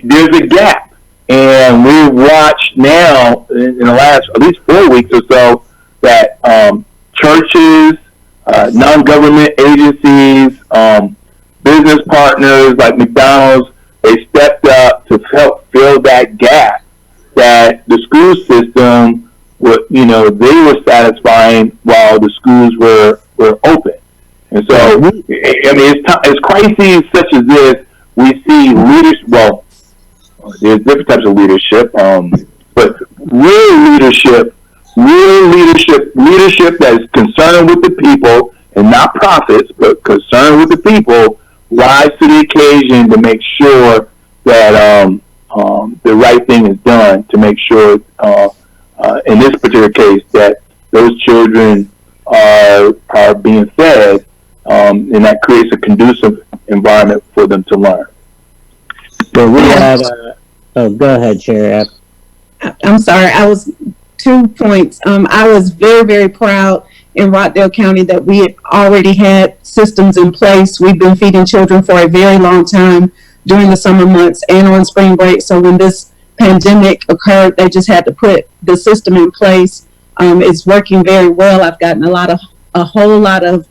there's a gap, and we've watched now in the last at least 4 weeks or so that churches, non-government agencies, business partners like McDonald's, they stepped up to help fill that gap that the school system, they were satisfying while the schools were open. And so, I mean, it's crises such as this, we see leadership, well, there's different types of leadership, but real leadership that is concerned with the people and not profits, but concerned with the people, rise to the occasion to make sure that the right thing is done, to make sure, in this particular case, that those children are being fed, and that creates a conducive environment for them to learn. So we had, go ahead, Chair. I'm sorry, 2 points. I was very, very proud in Rockdale County that we had already had systems in place. We've been feeding children for a very long time during the summer months and on spring break. So when this pandemic occurred, they just had to put the system in place. It's working very well. I've gotten a whole lot of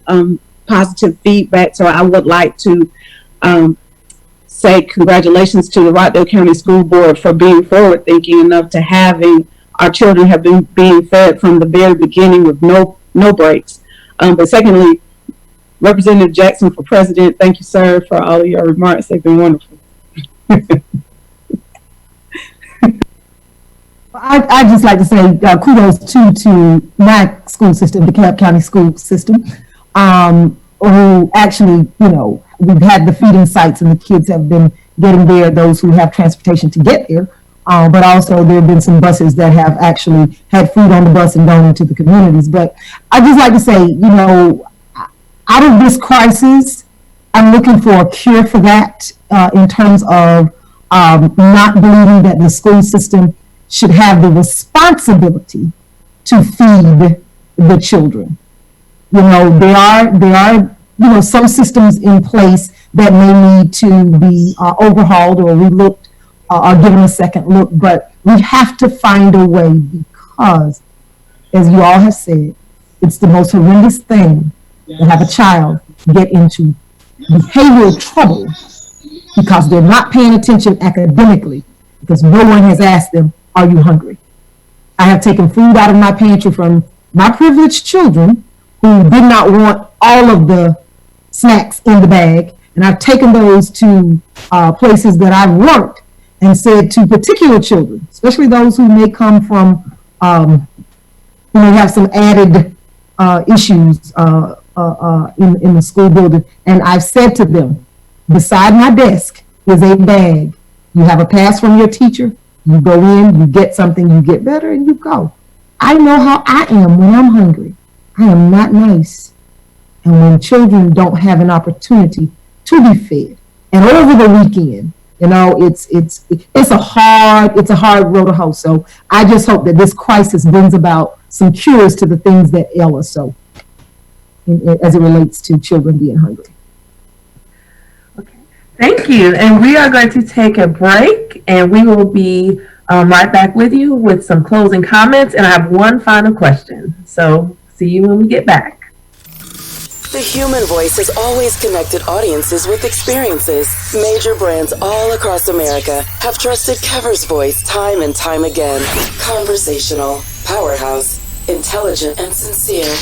positive feedback. So I would like to say congratulations to the Rockdale County School Board for being forward thinking enough to having our children have been being fed from the very beginning with no breaks. But secondly, Representative Jackson for President, thank you, sir, for all of your remarks. They've been wonderful. I'd just like to say kudos to my school system, the DeKalb County school system, who actually, we've had the feeding sites and the kids have been getting there, those who have transportation to get there. But also there have been some buses that have actually had food on the bus and gone into the communities. But I'd just like to say, out of this crisis, I'm looking for a cure for that in terms of not believing that the school system should have the responsibility to feed the children. There are some systems in place that may need to be overhauled or relooked or given a second look, but we have to find a way, because, as you all have said, it's the most horrendous thing to have a child get into behavioral trouble because they're not paying attention academically, because no one has asked them, are you hungry? I have taken food out of my pantry from my privileged children who did not want all of the snacks in the bag, and I've taken those to places that I've worked and said to particular children, especially those who may come from, who may have some added issues in the school building, and I've said to them, beside my desk is a bag. You have a pass from your teacher, you go in, you get something, you get better, and you go. I know how I am when I'm hungry. I am not nice. And when children don't have an opportunity to be fed, and over the weekend, it's a hard road to hoe. So I just hope that this crisis brings about some cures to the things that ail us. So as it relates to children being hungry. Thank you. And we are going to take a break, and we will be right back with you with some closing comments. And I have one final question. So see you when we get back. The human voice has always connected audiences with experiences. Major brands all across America have trusted Kever's voice time and time again. Conversational, powerhouse, intelligent, and sincere.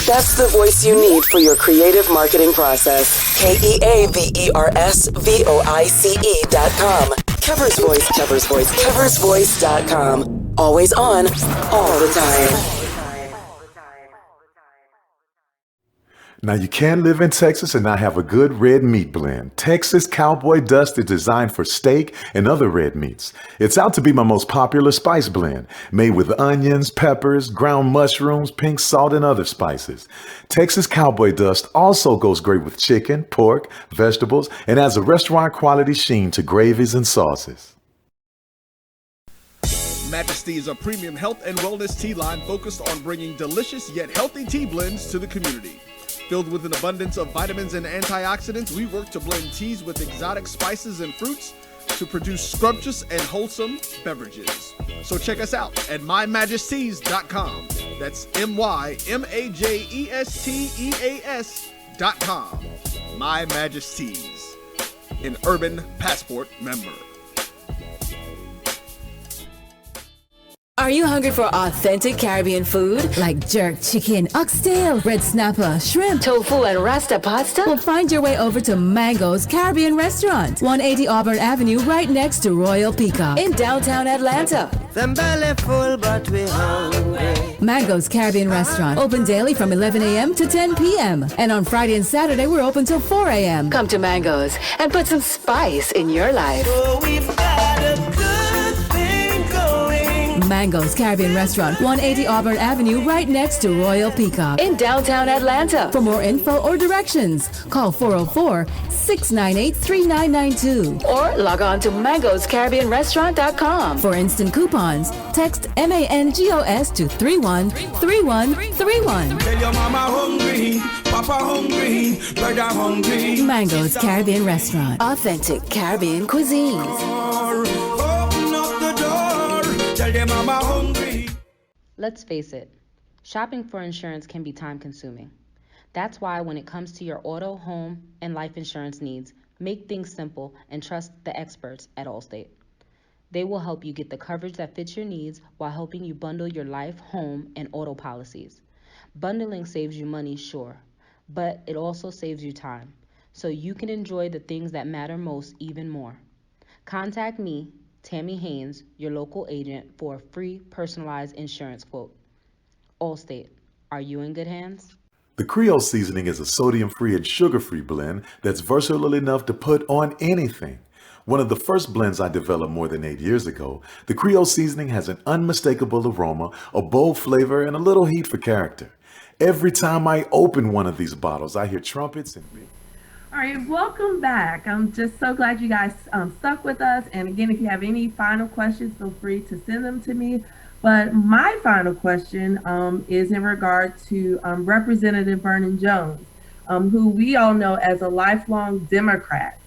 That's the voice you need for your creative marketing process. KEAVERSVOICE.com. Kever's Voice, Kever's Voice, KeversVoice.com. Always on, all the time. Now, you can live in Texas and not have a good red meat blend. Texas Cowboy Dust is designed for steak and other red meats. It's out to be my most popular spice blend, made with onions, peppers, ground mushrooms, pink salt, and other spices. Texas Cowboy Dust also goes great with chicken, pork, vegetables, and adds a restaurant-quality sheen to gravies and sauces. Majesty is a premium health and wellness tea line focused on bringing delicious yet healthy tea blends to the community. Filled with an abundance of vitamins and antioxidants, we work to blend teas with exotic spices and fruits to produce scrumptious and wholesome beverages. So check us out at mymajesties.com. That's MyMajesties.com. My Majesties, an Urban Passport member. Are you hungry for authentic Caribbean food like jerk chicken, oxtail, red snapper, shrimp, tofu, and rasta pasta? Well, find your way over to Mango's Caribbean Restaurant, 180 Auburn Avenue, right next to Royal Peacock in downtown Atlanta. Them belly full, but we hungry. Mango's Caribbean Restaurant, open daily from 11 a.m. to 10 p.m. And on Friday and Saturday, we're open till 4 a.m. Come to Mango's and put some spice in your life. So we've got a good thing going. Mango's Caribbean Restaurant, 180 Auburn Avenue, right next to Royal Peacock in downtown Atlanta. For more info or directions, call 404-698-3992 or log on to mangoscaribbeanrestaurant.com. For instant coupons, text MANGOS to 313131. Tell your mama hungry, papa hungry, brother hungry. Mango's Caribbean Restaurant, authentic Caribbean cuisines. Open up the door, tell your mama hungry. Let's face it, shopping for insurance can be time consuming. That's why when it comes to your auto, home, and life insurance needs, make things simple and trust the experts at Allstate. They will help you get the coverage that fits your needs while helping you bundle your life, home, and auto policies. Bundling saves you money, sure, but it also saves you time, so you can enjoy the things that matter most even more. Contact me, Tammy Haynes, your local agent, for a free personalized insurance quote. Allstate, are you in good hands? The Creole seasoning is a sodium-free and sugar-free blend that's versatile enough to put on anything. One of the first blends I developed more than 8 years ago, the Creole seasoning has an unmistakable aroma, a bold flavor, and a little heat for character. Every time I open one of these bottles, I hear trumpets and... All right, welcome back. I'm just so glad you guys stuck with us. And again, if you have any final questions, feel free to send them to me. But my final question is in regard to Representative Vernon Jones, who we all know as a lifelong Democrat.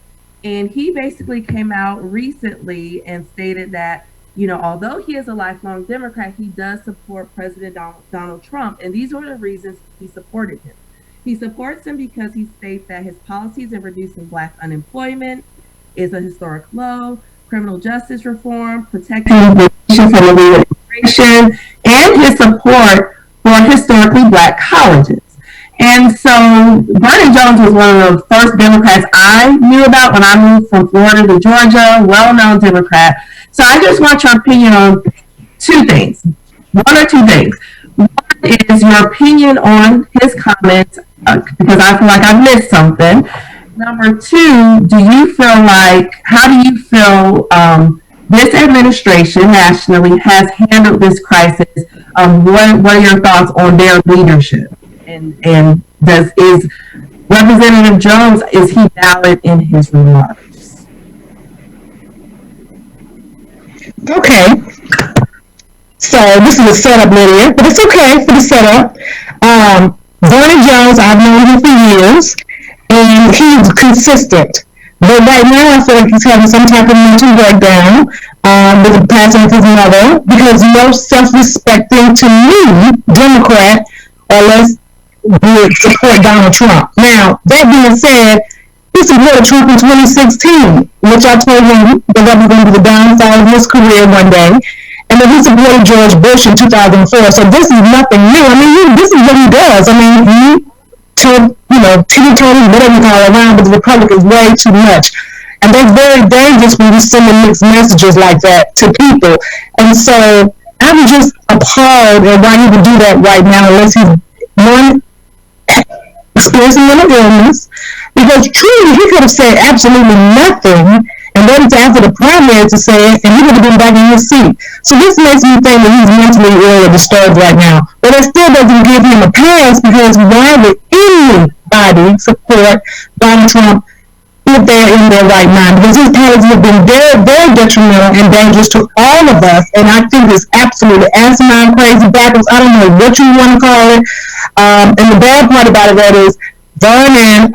And he basically came out recently and stated that, you know, although he is a lifelong Democrat, he does support President Donald Trump. And these are the reasons he supported him. He supports him because he states that his policies in reducing Black unemployment is a historic low, criminal justice reform, protecting the nation from illegal immigration, and his support for historically Black colleges. And so Vernon Jones was one of the first Democrats I knew about when I moved from Florida to Georgia, well-known Democrat. So I just want your opinion on two things, one or two things. One is your opinion on his comments, because I feel like I've missed something. Number two, how do you feel this administration nationally has handled this crisis? What are your thoughts on their leadership? And is Representative Jones, is he valid in his remarks? Okay. So this is a setup, Lydia, but it's okay for the setup. Vernon Jones, I've known him for years, and he's consistent. But right now, I feel like he's having some type of mental breakdown with the passing of his mother, because no self-respecting, to me, Democrat, or less, would support Donald Trump. Now, that being said, he supported Trump in 2016, which I told him that was going to be the downfall of his career one day. And then he supported George Bush in 2004. So this is nothing new. I mean, this is what he does. I mean, he told, teetotal, whatever you call it, around with the Republicans way too much. And that's very dangerous when you send mixed messages like that to people. And so I'm just appalled at why he would do that right now, unless he's one, experiencing mental illness, because truly he could have said absolutely nothing and waited after the primary to say it, and he would have been back in his seat. So this makes me think that he's mentally ill or disturbed right now. But it still doesn't give him a pass, because why would anybody support Donald Trump if they're in their right mind? Because his policies have been very, very detrimental and dangerous to all of us, and I think it's absolutely asinine, crazy, backwards. I don't know what you want to call it. And the bad part about it, that is, Vernon,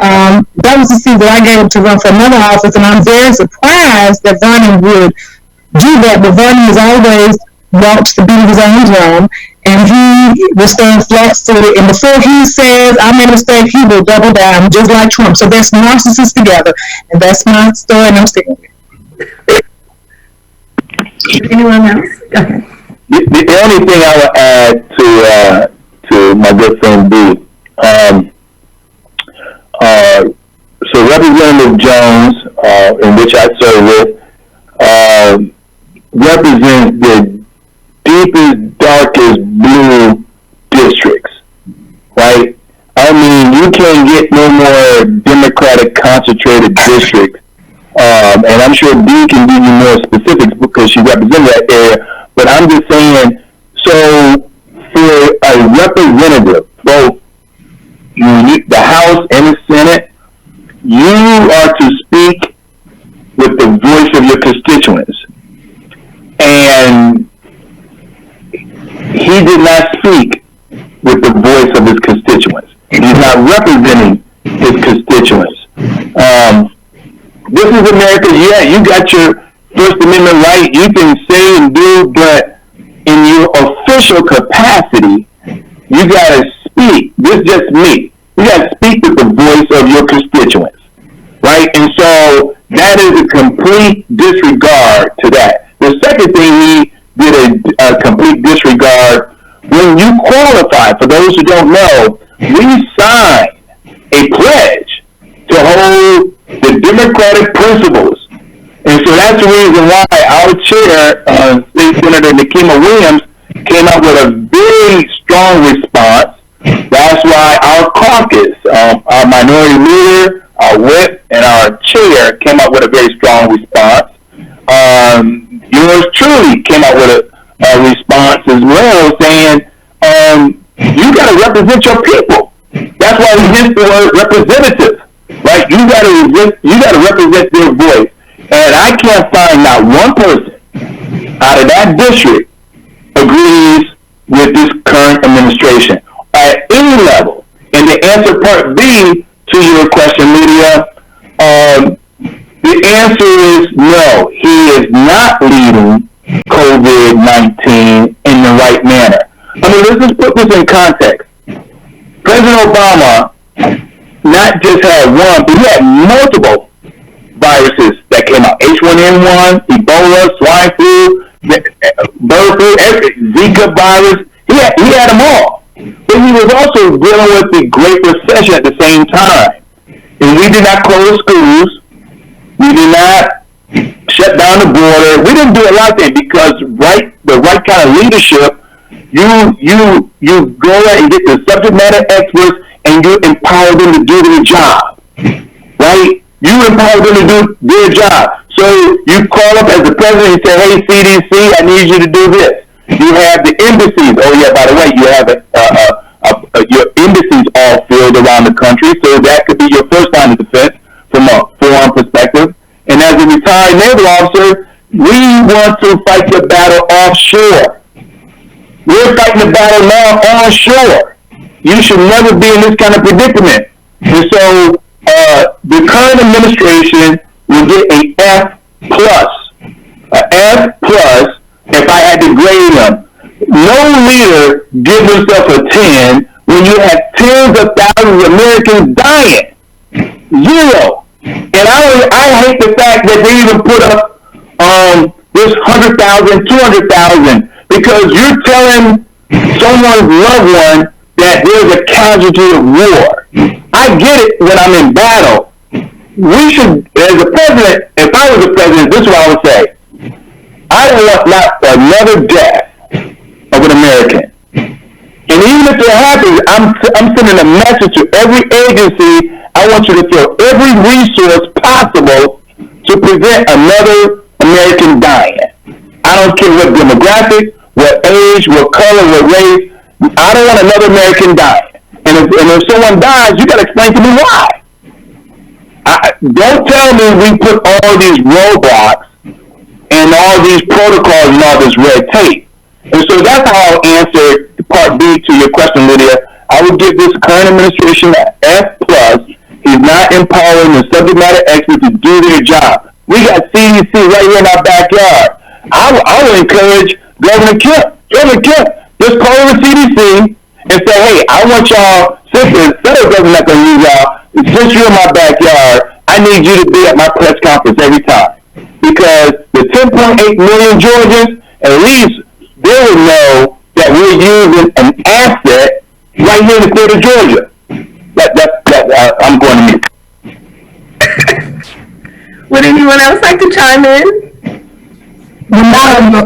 that was the seat that I gave him to run for another office, and I'm very surprised that Vernon would do that. But Vernon has always walked the beat of his own drum, and he will stand flat-footed, and before he says, I made a mistake, he will double down, just like Trump. So that's narcissists together, and that's my story, and I'm sticking with it. Anyone else? Okay. The only thing I would add to my good friend B, so Representative Jones, in which I serve with, represents the deepest, darkest blue districts, right? I mean, you can't get no more Democratic concentrated districts, and I'm sure Dee can give you more specifics because she represents that area, but I'm just saying, so for a representative, both the House and the Senate, you are to speak with the voice of your constituents. And he did not speak with the voice of his constituents. He's not representing his constituents. This is America. Yeah, you got your First Amendment right. You can say and do, but in your official capacity, you got to speak. This is just me. You got to speak with the voice of your constituents, right? And so that is a complete disregard to that. The second thing, he did a complete disregard. When you qualify, for those who don't know, we signed a pledge to hold the democratic principles. And so that's the reason why our chair, State Senator Nikema Williams, came up with a very strong response. That's why our caucus, our minority leader, our whip, and our chair came up with a very strong response. Yours truly came up with a response as well, saying, you got to represent your people. That's why we use the word representative, right? You got to represent their voice. And I can't find not one person out of that district agrees with this current administration at any level. And to answer part B to your question, Lydia, the answer is no. He is not leading COVID-19 in the right manner. I mean, let's just put this in context. President Obama not just had one, but he had multiple viruses that came out. H1N1, Ebola, swine flu, bird flu, Zika virus. He had them all. But he was also dealing with the Great Recession at the same time. And we did not close schools. We did not shut down the border. We didn't do a lot of things because the right kind of leadership, you go and get the subject matter experts and you empower them to do their job, right? You empower them to do their job. So you call up as the president and say, hey, CDC, I need you to do this. You have the embassies. Oh, yeah, by the way, you have your embassies all filled around the country, so that could be your first line of defense from a foreign perspective. And as a retired naval officer, we want to fight the battle offshore. We're fighting the battle now onshore. you should never be in this kind of predicament. And so the current administration will get a F plus, a F plus if I had to grade them. No leader gives himself a 10 when you have tens of thousands of Americans dying. Zero. And I hate the fact that they even put up this 100,000, 200,000, because you're telling someone's loved one that there's a casualty of war. I get it when I'm in battle. We should, as a president, if I was a president, this is what I would say. I don't want not another death of an American. And even if it happens, I'm sending a message to every agency. I want you to throw every resource possible to prevent another American dying. I don't care what demographic, what age, what color, what race. I don't want another American dying. And if someone dies, you got to explain to me why. Don't tell me we put all these roadblocks and all these protocols and all this red tape. And so that's how I'll answer part B to your question, Lydia. I would give this current administration an F plus. He's not empowering the subject matter experts to do their job. We got CDC right here in our backyard. I would encourage Governor Kemp, just call the CDC and say, hey, I want y'all, since the federal government not going to use y'all, since you're in my backyard, I need you to be at my press conference every time. Because the 10.8 million Georgians, at least they would know that we're using an asset right here in the state of Georgia. I'm going to mute. Would anyone else like to chime in? Well,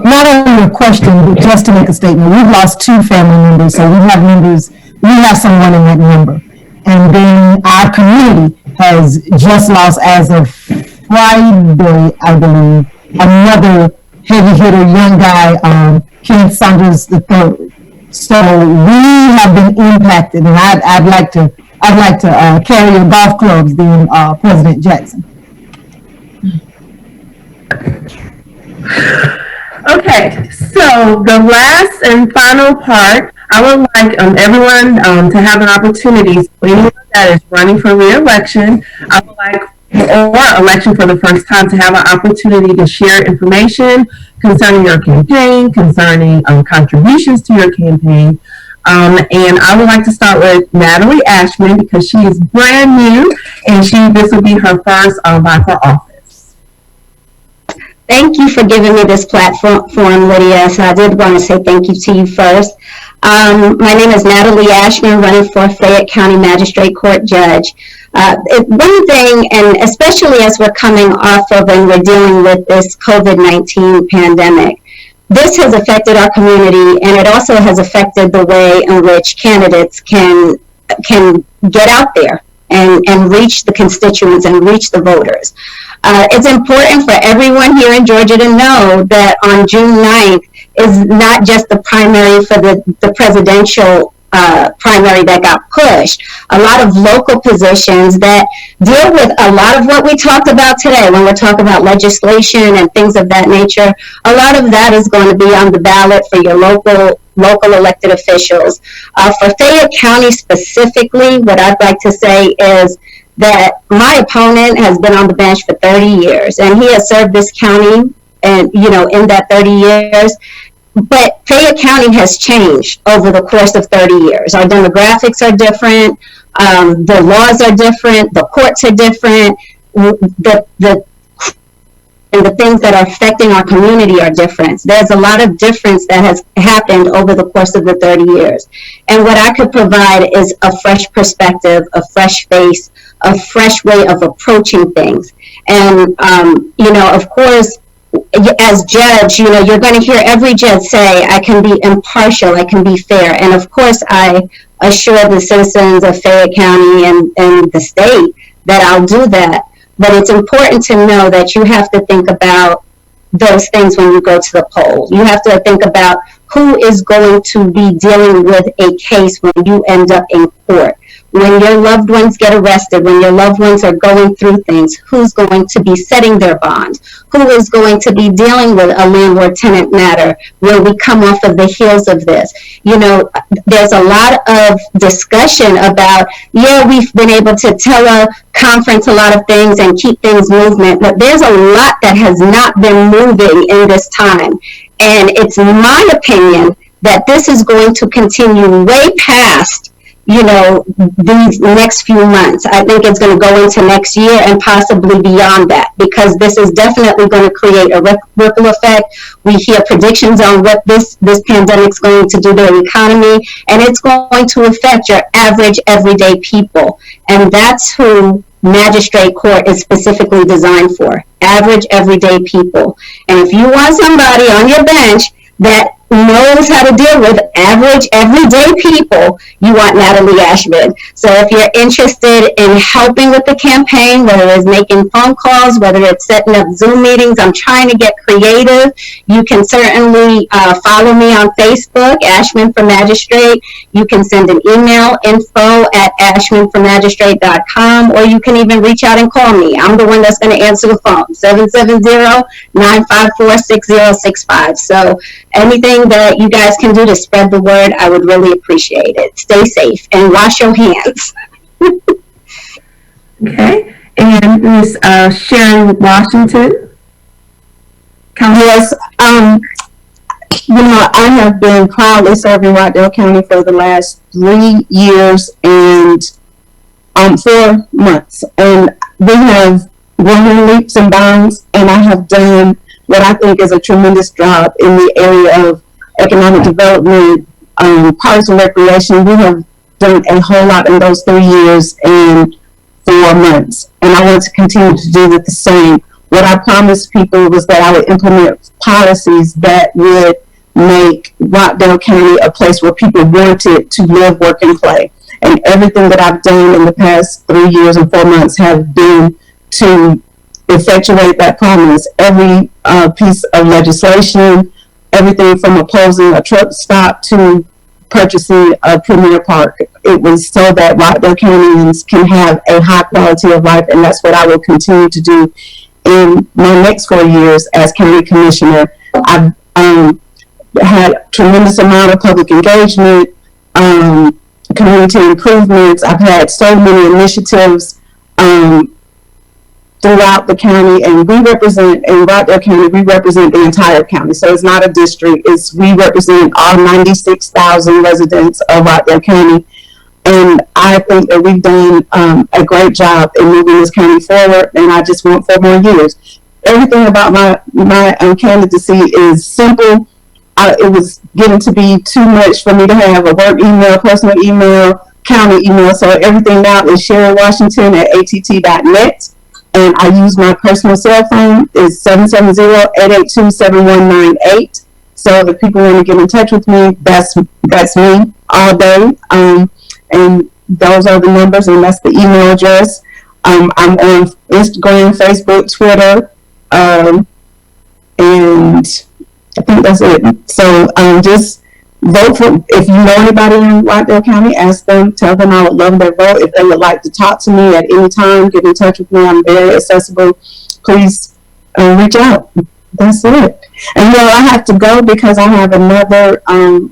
not on your question, but just to make a statement, we've lost 2 family members, so we have someone in that number. And then our community has just lost, as of Friday, I believe, another heavy hitter, young guy, Kenneth Saunders III. So we have been impacted, and I'd like to carry your golf clubs, then President Jackson. Okay, so the last and final part, I would like everyone to have an opportunity, so anyone that is running for re-election, I would like, or election for the first time, to have an opportunity to share information concerning your campaign, concerning contributions to your campaign. And I would like to start with Natalie Ashman, because she is brand new, and this will be her first run for office. Thank you for giving me this platform, Lydia. So I did want to say thank you to you first. My name is Natalie Ashman, running for Fayette County Magistrate Court Judge. One thing, and especially as we're coming off of and we're dealing with this COVID-19 pandemic, this has affected our community, and it also has affected the way in which candidates can get out there and reach the constituents and reach the voters. It's important for everyone here in Georgia to know that on June 9th is not just the primary for the presidential primary that got pushed. A lot of local positions that deal with a lot of what we talked about today when we're talking about legislation and things of that nature. A lot of that is going to be on the ballot for your local elected officials. For Fayette County specifically, what I'd like to say is that my opponent has been on the bench for 30 years, and he has served this county, and in that 30 years. But Fayette County has changed over the course of 30 years. Our demographics are different, the laws are different, the courts are different, and the things that are affecting our community are different. There's a lot of difference that has happened over the course of the 30 years. And what I could provide is a fresh perspective, a fresh face, a fresh way of approaching things. And, of course, as judge, you're going to hear every judge say, I can be impartial, I can be fair. And of course, I assure the citizens of Fayette County and the state that I'll do that. But it's important to know that you have to think about those things when you go to the poll. You have to think about who is going to be dealing with a case when you end up in court. when your loved ones get arrested, when your loved ones are going through things, who's going to be setting their bond? Who is going to be dealing with a landlord-tenant matter when we come off of the heels of this? You know, there's a lot of discussion about, yeah, we've been able to teleconference a lot of things and keep things movement, but there's a lot that has not been moving in this time. And it's my opinion that this is going to continue way past, you know, these next few months. I think it's going to go into next year and possibly beyond that, because this is definitely going to create a ripple effect. We hear predictions on what this pandemic is going to do to the economy, and it's going to affect your average everyday people. And that's who magistrate court is specifically designed for, average everyday people. And if you want somebody on your bench that knows how to deal with average everyday people, you want Natalie Ashman. So if you're interested in helping with the campaign, whether it's making phone calls, whether it's setting up Zoom meetings, I'm trying to get creative. You can certainly follow me on Facebook, Ashman for Magistrate. You can send an email, info@ashmanformagistrate.com, or you can even reach out and call me. I'm the one that's going to answer the phone, 770-954-6065. So anything that you guys can do to spread the word, I would really appreciate it. Stay safe and wash your hands. Okay. And Ms. Sharon Washington. Yes, you know, I have been proudly serving Rockdale County for the last 3 years and 4 months. And we have grown in leaps and bounds, and I have done what I think is a tremendous job in the area of economic development, parks and recreation. We have done a whole lot in those 3 years and 4 months, and I want to continue to do the same. What I promised people was that I would implement policies that would make Rockdale County a place where people wanted to live, work, and play. And everything that I've done in the past 3 years and 4 months have been to effectuate that promise. Every piece of legislation, everything from opposing a truck stop to purchasing a premier park, it was so that Rockdale Countyans can have a high quality of life, and that's what I will continue to do in my next 4 years as county commissioner. I've had tremendous amount of public engagement, community improvements. I've had so many initiatives throughout the county, and we represent, in Rockdale County, we represent the entire county. So it's not a district, we represent all 96,000 residents of Rockdale County. And I think that we've done a great job in moving this county forward, and I just want 4 more years. Everything about my candidacy is simple. It was getting to be too much for me to have a work email, personal email, county email. So everything now is SharonWashington@att.net. And I use my personal cell phone, is 770-882-7198. So if people want to get in touch with me, that's me all day. And those are the numbers, and that's the email address. I'm on Instagram, Facebook, Twitter, and I think that's it. So just vote for, if you know anybody in Rockdale County, ask them, tell them I would love their vote. If they would like to talk to me at any time, get in touch with me. I'm very accessible. Please reach out. That's it. And I have to go because I have another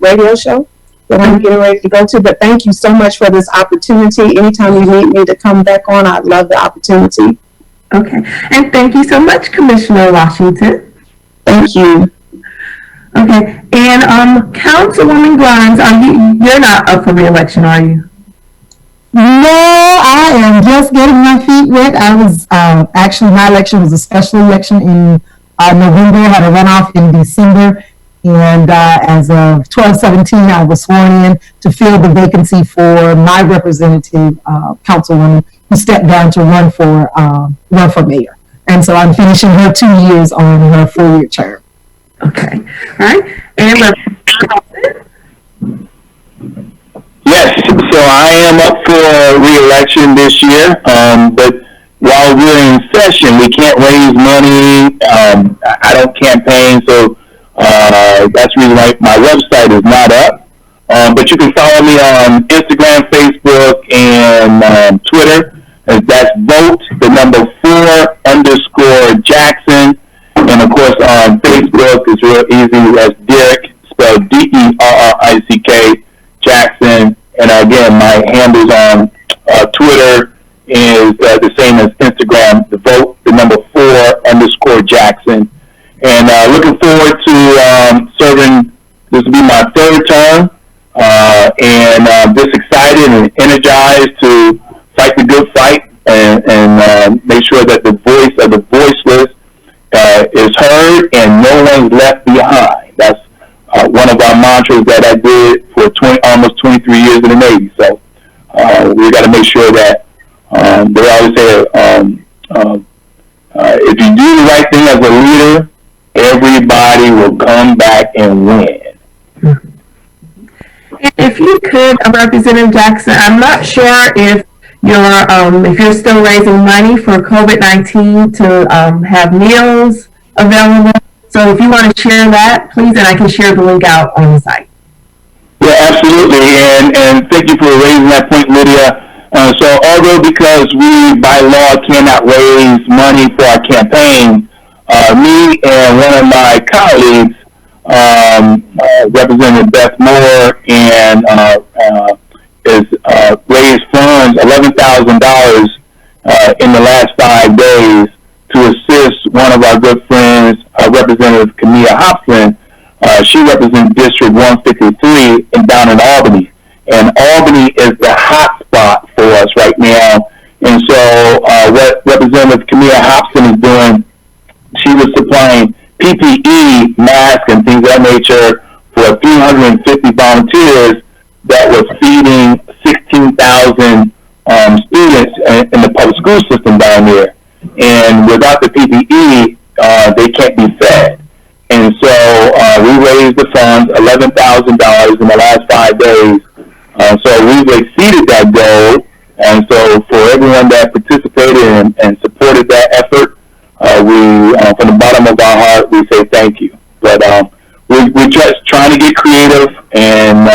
radio show that I'm getting ready to go to. But thank you so much for this opportunity. Anytime you need me to come back on, I'd love the opportunity. Okay. And thank you so much, Commissioner Washington. Thank you. Okay, and Councilwoman Grimes, you're not up for re-election, are you? No, I am just getting my feet wet. I was actually, my election was a special election in November, had a runoff in December, and as of 12/17, I was sworn in to fill the vacancy for my representative, Councilwoman, who stepped down to run for mayor. And so I'm finishing her 2 years on her 4-year term. Okay, all right. And yes, so I am up for re-election this year, but while we're in session, we can't raise money. I don't campaign, so that's the reason why my website is not up. But you can follow me on Instagram, Facebook, and Twitter. That's vote the number 4_Jackson. And of course on Facebook it's real easy. That's Derrick, spelled DERRICK Jackson. And again, my handles on Twitter is the same as Instagram. The vote the number 4_Jackson. And looking forward to serving. This will be my third term, and just excited and energized to fight the good fight and make sure that the voice of the voiceless is heard and no one's left behind. That's one of our mantras that I did for almost 23 years in the Navy. So we got to make sure that they always say if you do the right thing as a leader, everybody will come back and win. If you could, Representative Jackson, I'm not sure if you're still raising money for COVID-19 to have meals available. So if you want to share that, please, and I can share the link out on the site. Yeah, absolutely, and thank you for raising that point, Lydia. So although because we by law cannot raise money for our campaign, me and one of my colleagues, Representative Beth Moore, and is raised funds, $11,000 in the last 5 days to assist one of our good friends, Representative Camilla Hobson. She represents District 153 down in Albany. And Albany is the hot spot for us right now. And so what Representative Camilla Hobson is doing, she was supplying PPE, masks, and things of that nature for 350 volunteers that was feeding 16,000 students in the public school system down there. And without the PPE, they can't be fed. And so we raised the funds, $11,000 in the last 5 days. So we've exceeded that goal. And so for everyone that participated and supported that effort, we, from the bottom of our heart, we say thank you. But we're just trying to get creative, and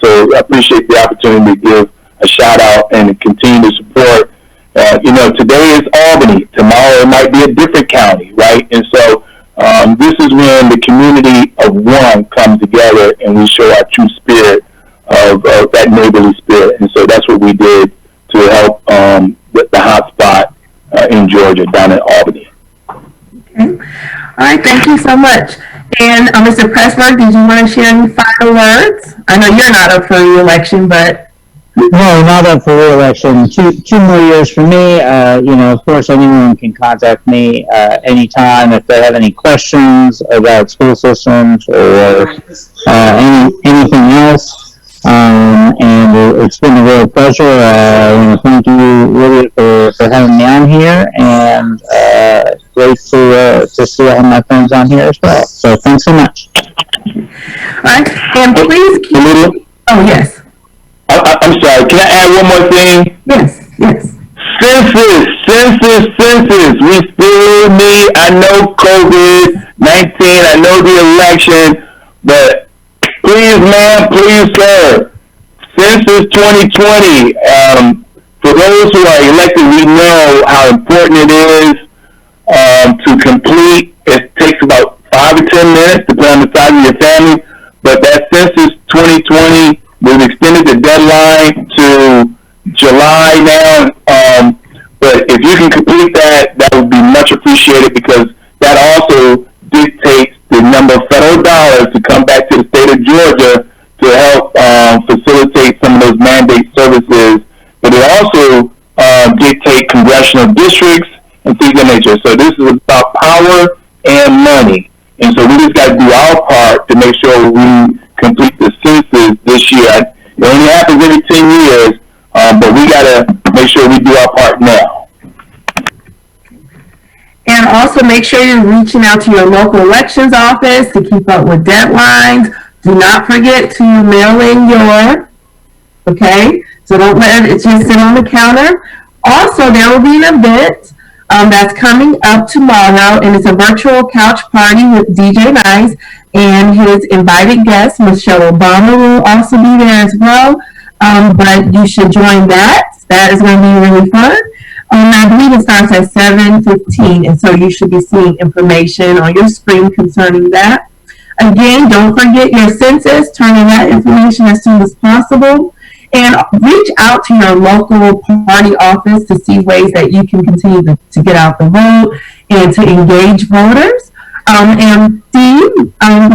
so I appreciate the opportunity to give a shout out and continue to support. Today is Albany. Tomorrow it might be a different county, right? And so this is when the community of one comes together and we show our true spirit of that neighborly spirit. And so that's what we did to help the hot spot in Georgia, down in Albany. Okay. All right, thank you so much. And Mr. Pressburg, did you want to share any final words? I know you're not up for re-election, but... No, not up for re-election. Two more years for me. Of course, anyone can contact me anytime if they have any questions about school systems or anything else. And it's been a real pleasure. Thank you, Lydia, for having me on here, and great to see all my friends on here as well. So thanks so much. All right, and please keep... Oh, yes. I'm sorry, can I add one more thing? Yes. Census. We still need, I know COVID-19, I know the election, but please, ma'am, please, sir, Census 2020, for those who are elected, we know how important it is to complete. It takes about 5 or 10 minutes, depending on the size of your family, but that Census 2020, we've extended the deadline to July now, but if you can complete that, that would be much appreciated, because that also dictates the number of federal dollars to come back to the state of Georgia to help facilitate some of those mandate services, but it also dictates congressional districts and things of that nature. So this is about power and money, and so we just got to do our part to make sure we complete the census this year. It only happens every 10 years, but we got to make sure we do our part now. And also make sure you're reaching out to your local elections office to keep up with deadlines. Do not forget to mail in so don't let it just sit on the counter. Also, there will be an event that's coming up tomorrow, and it's a virtual couch party with DJ Nice, and his invited guest, Michelle Obama, will also be there as well. but you should join that. That is going to be really fun. I believe it starts at 7:15, and so you should be seeing information on your screen concerning that. Again, don't forget your census, turn in that information as soon as possible, and reach out to your local party office to see ways that you can continue to get out the vote and to engage voters. And Steve,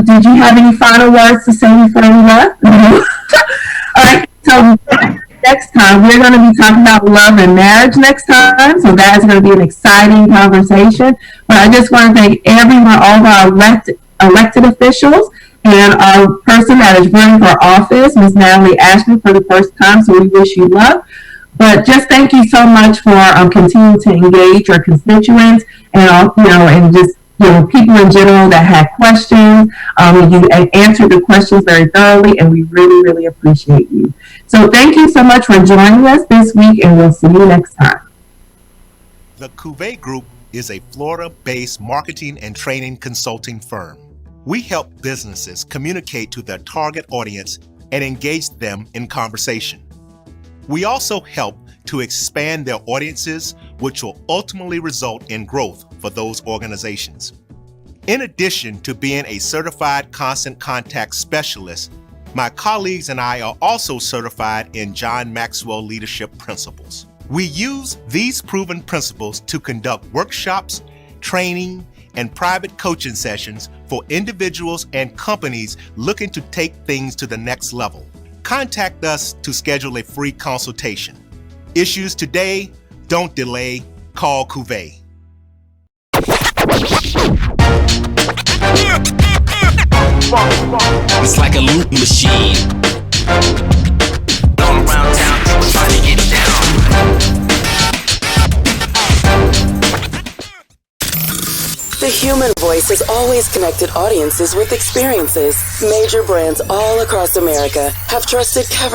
did you have any final words to say before we left? All right, so next time we're going to be talking about love and marriage next time, so that's going to be an exciting conversation. But I just want to thank everyone, all of our elected officials, and our person that is running for office, Ms. Natalie Ashman, for the first time, so we wish you luck. But just thank you so much for continuing to engage your constituents and, and just, people in general that had questions. You answered the questions very thoroughly, and we really, really appreciate you. So thank you so much for joining us this week, and we'll see you next time. The Cuvée Group is a Florida-based marketing and training consulting firm. We help businesses communicate to their target audience and engage them in conversation. We also help to expand their audiences, which will ultimately result in growth for those organizations. In addition to being a certified constant contact specialist, my colleagues and I are also certified in John Maxwell Leadership Principles. We use these proven principles to conduct workshops, training, and private coaching sessions for individuals and companies looking to take things to the next level. Contact us to schedule a free consultation. Issues today, don't delay, call Cuvée. It's like a loop machine. All around town, people trying to get down. The human voice has always connected audiences with experiences. Major brands all across America have trusted cover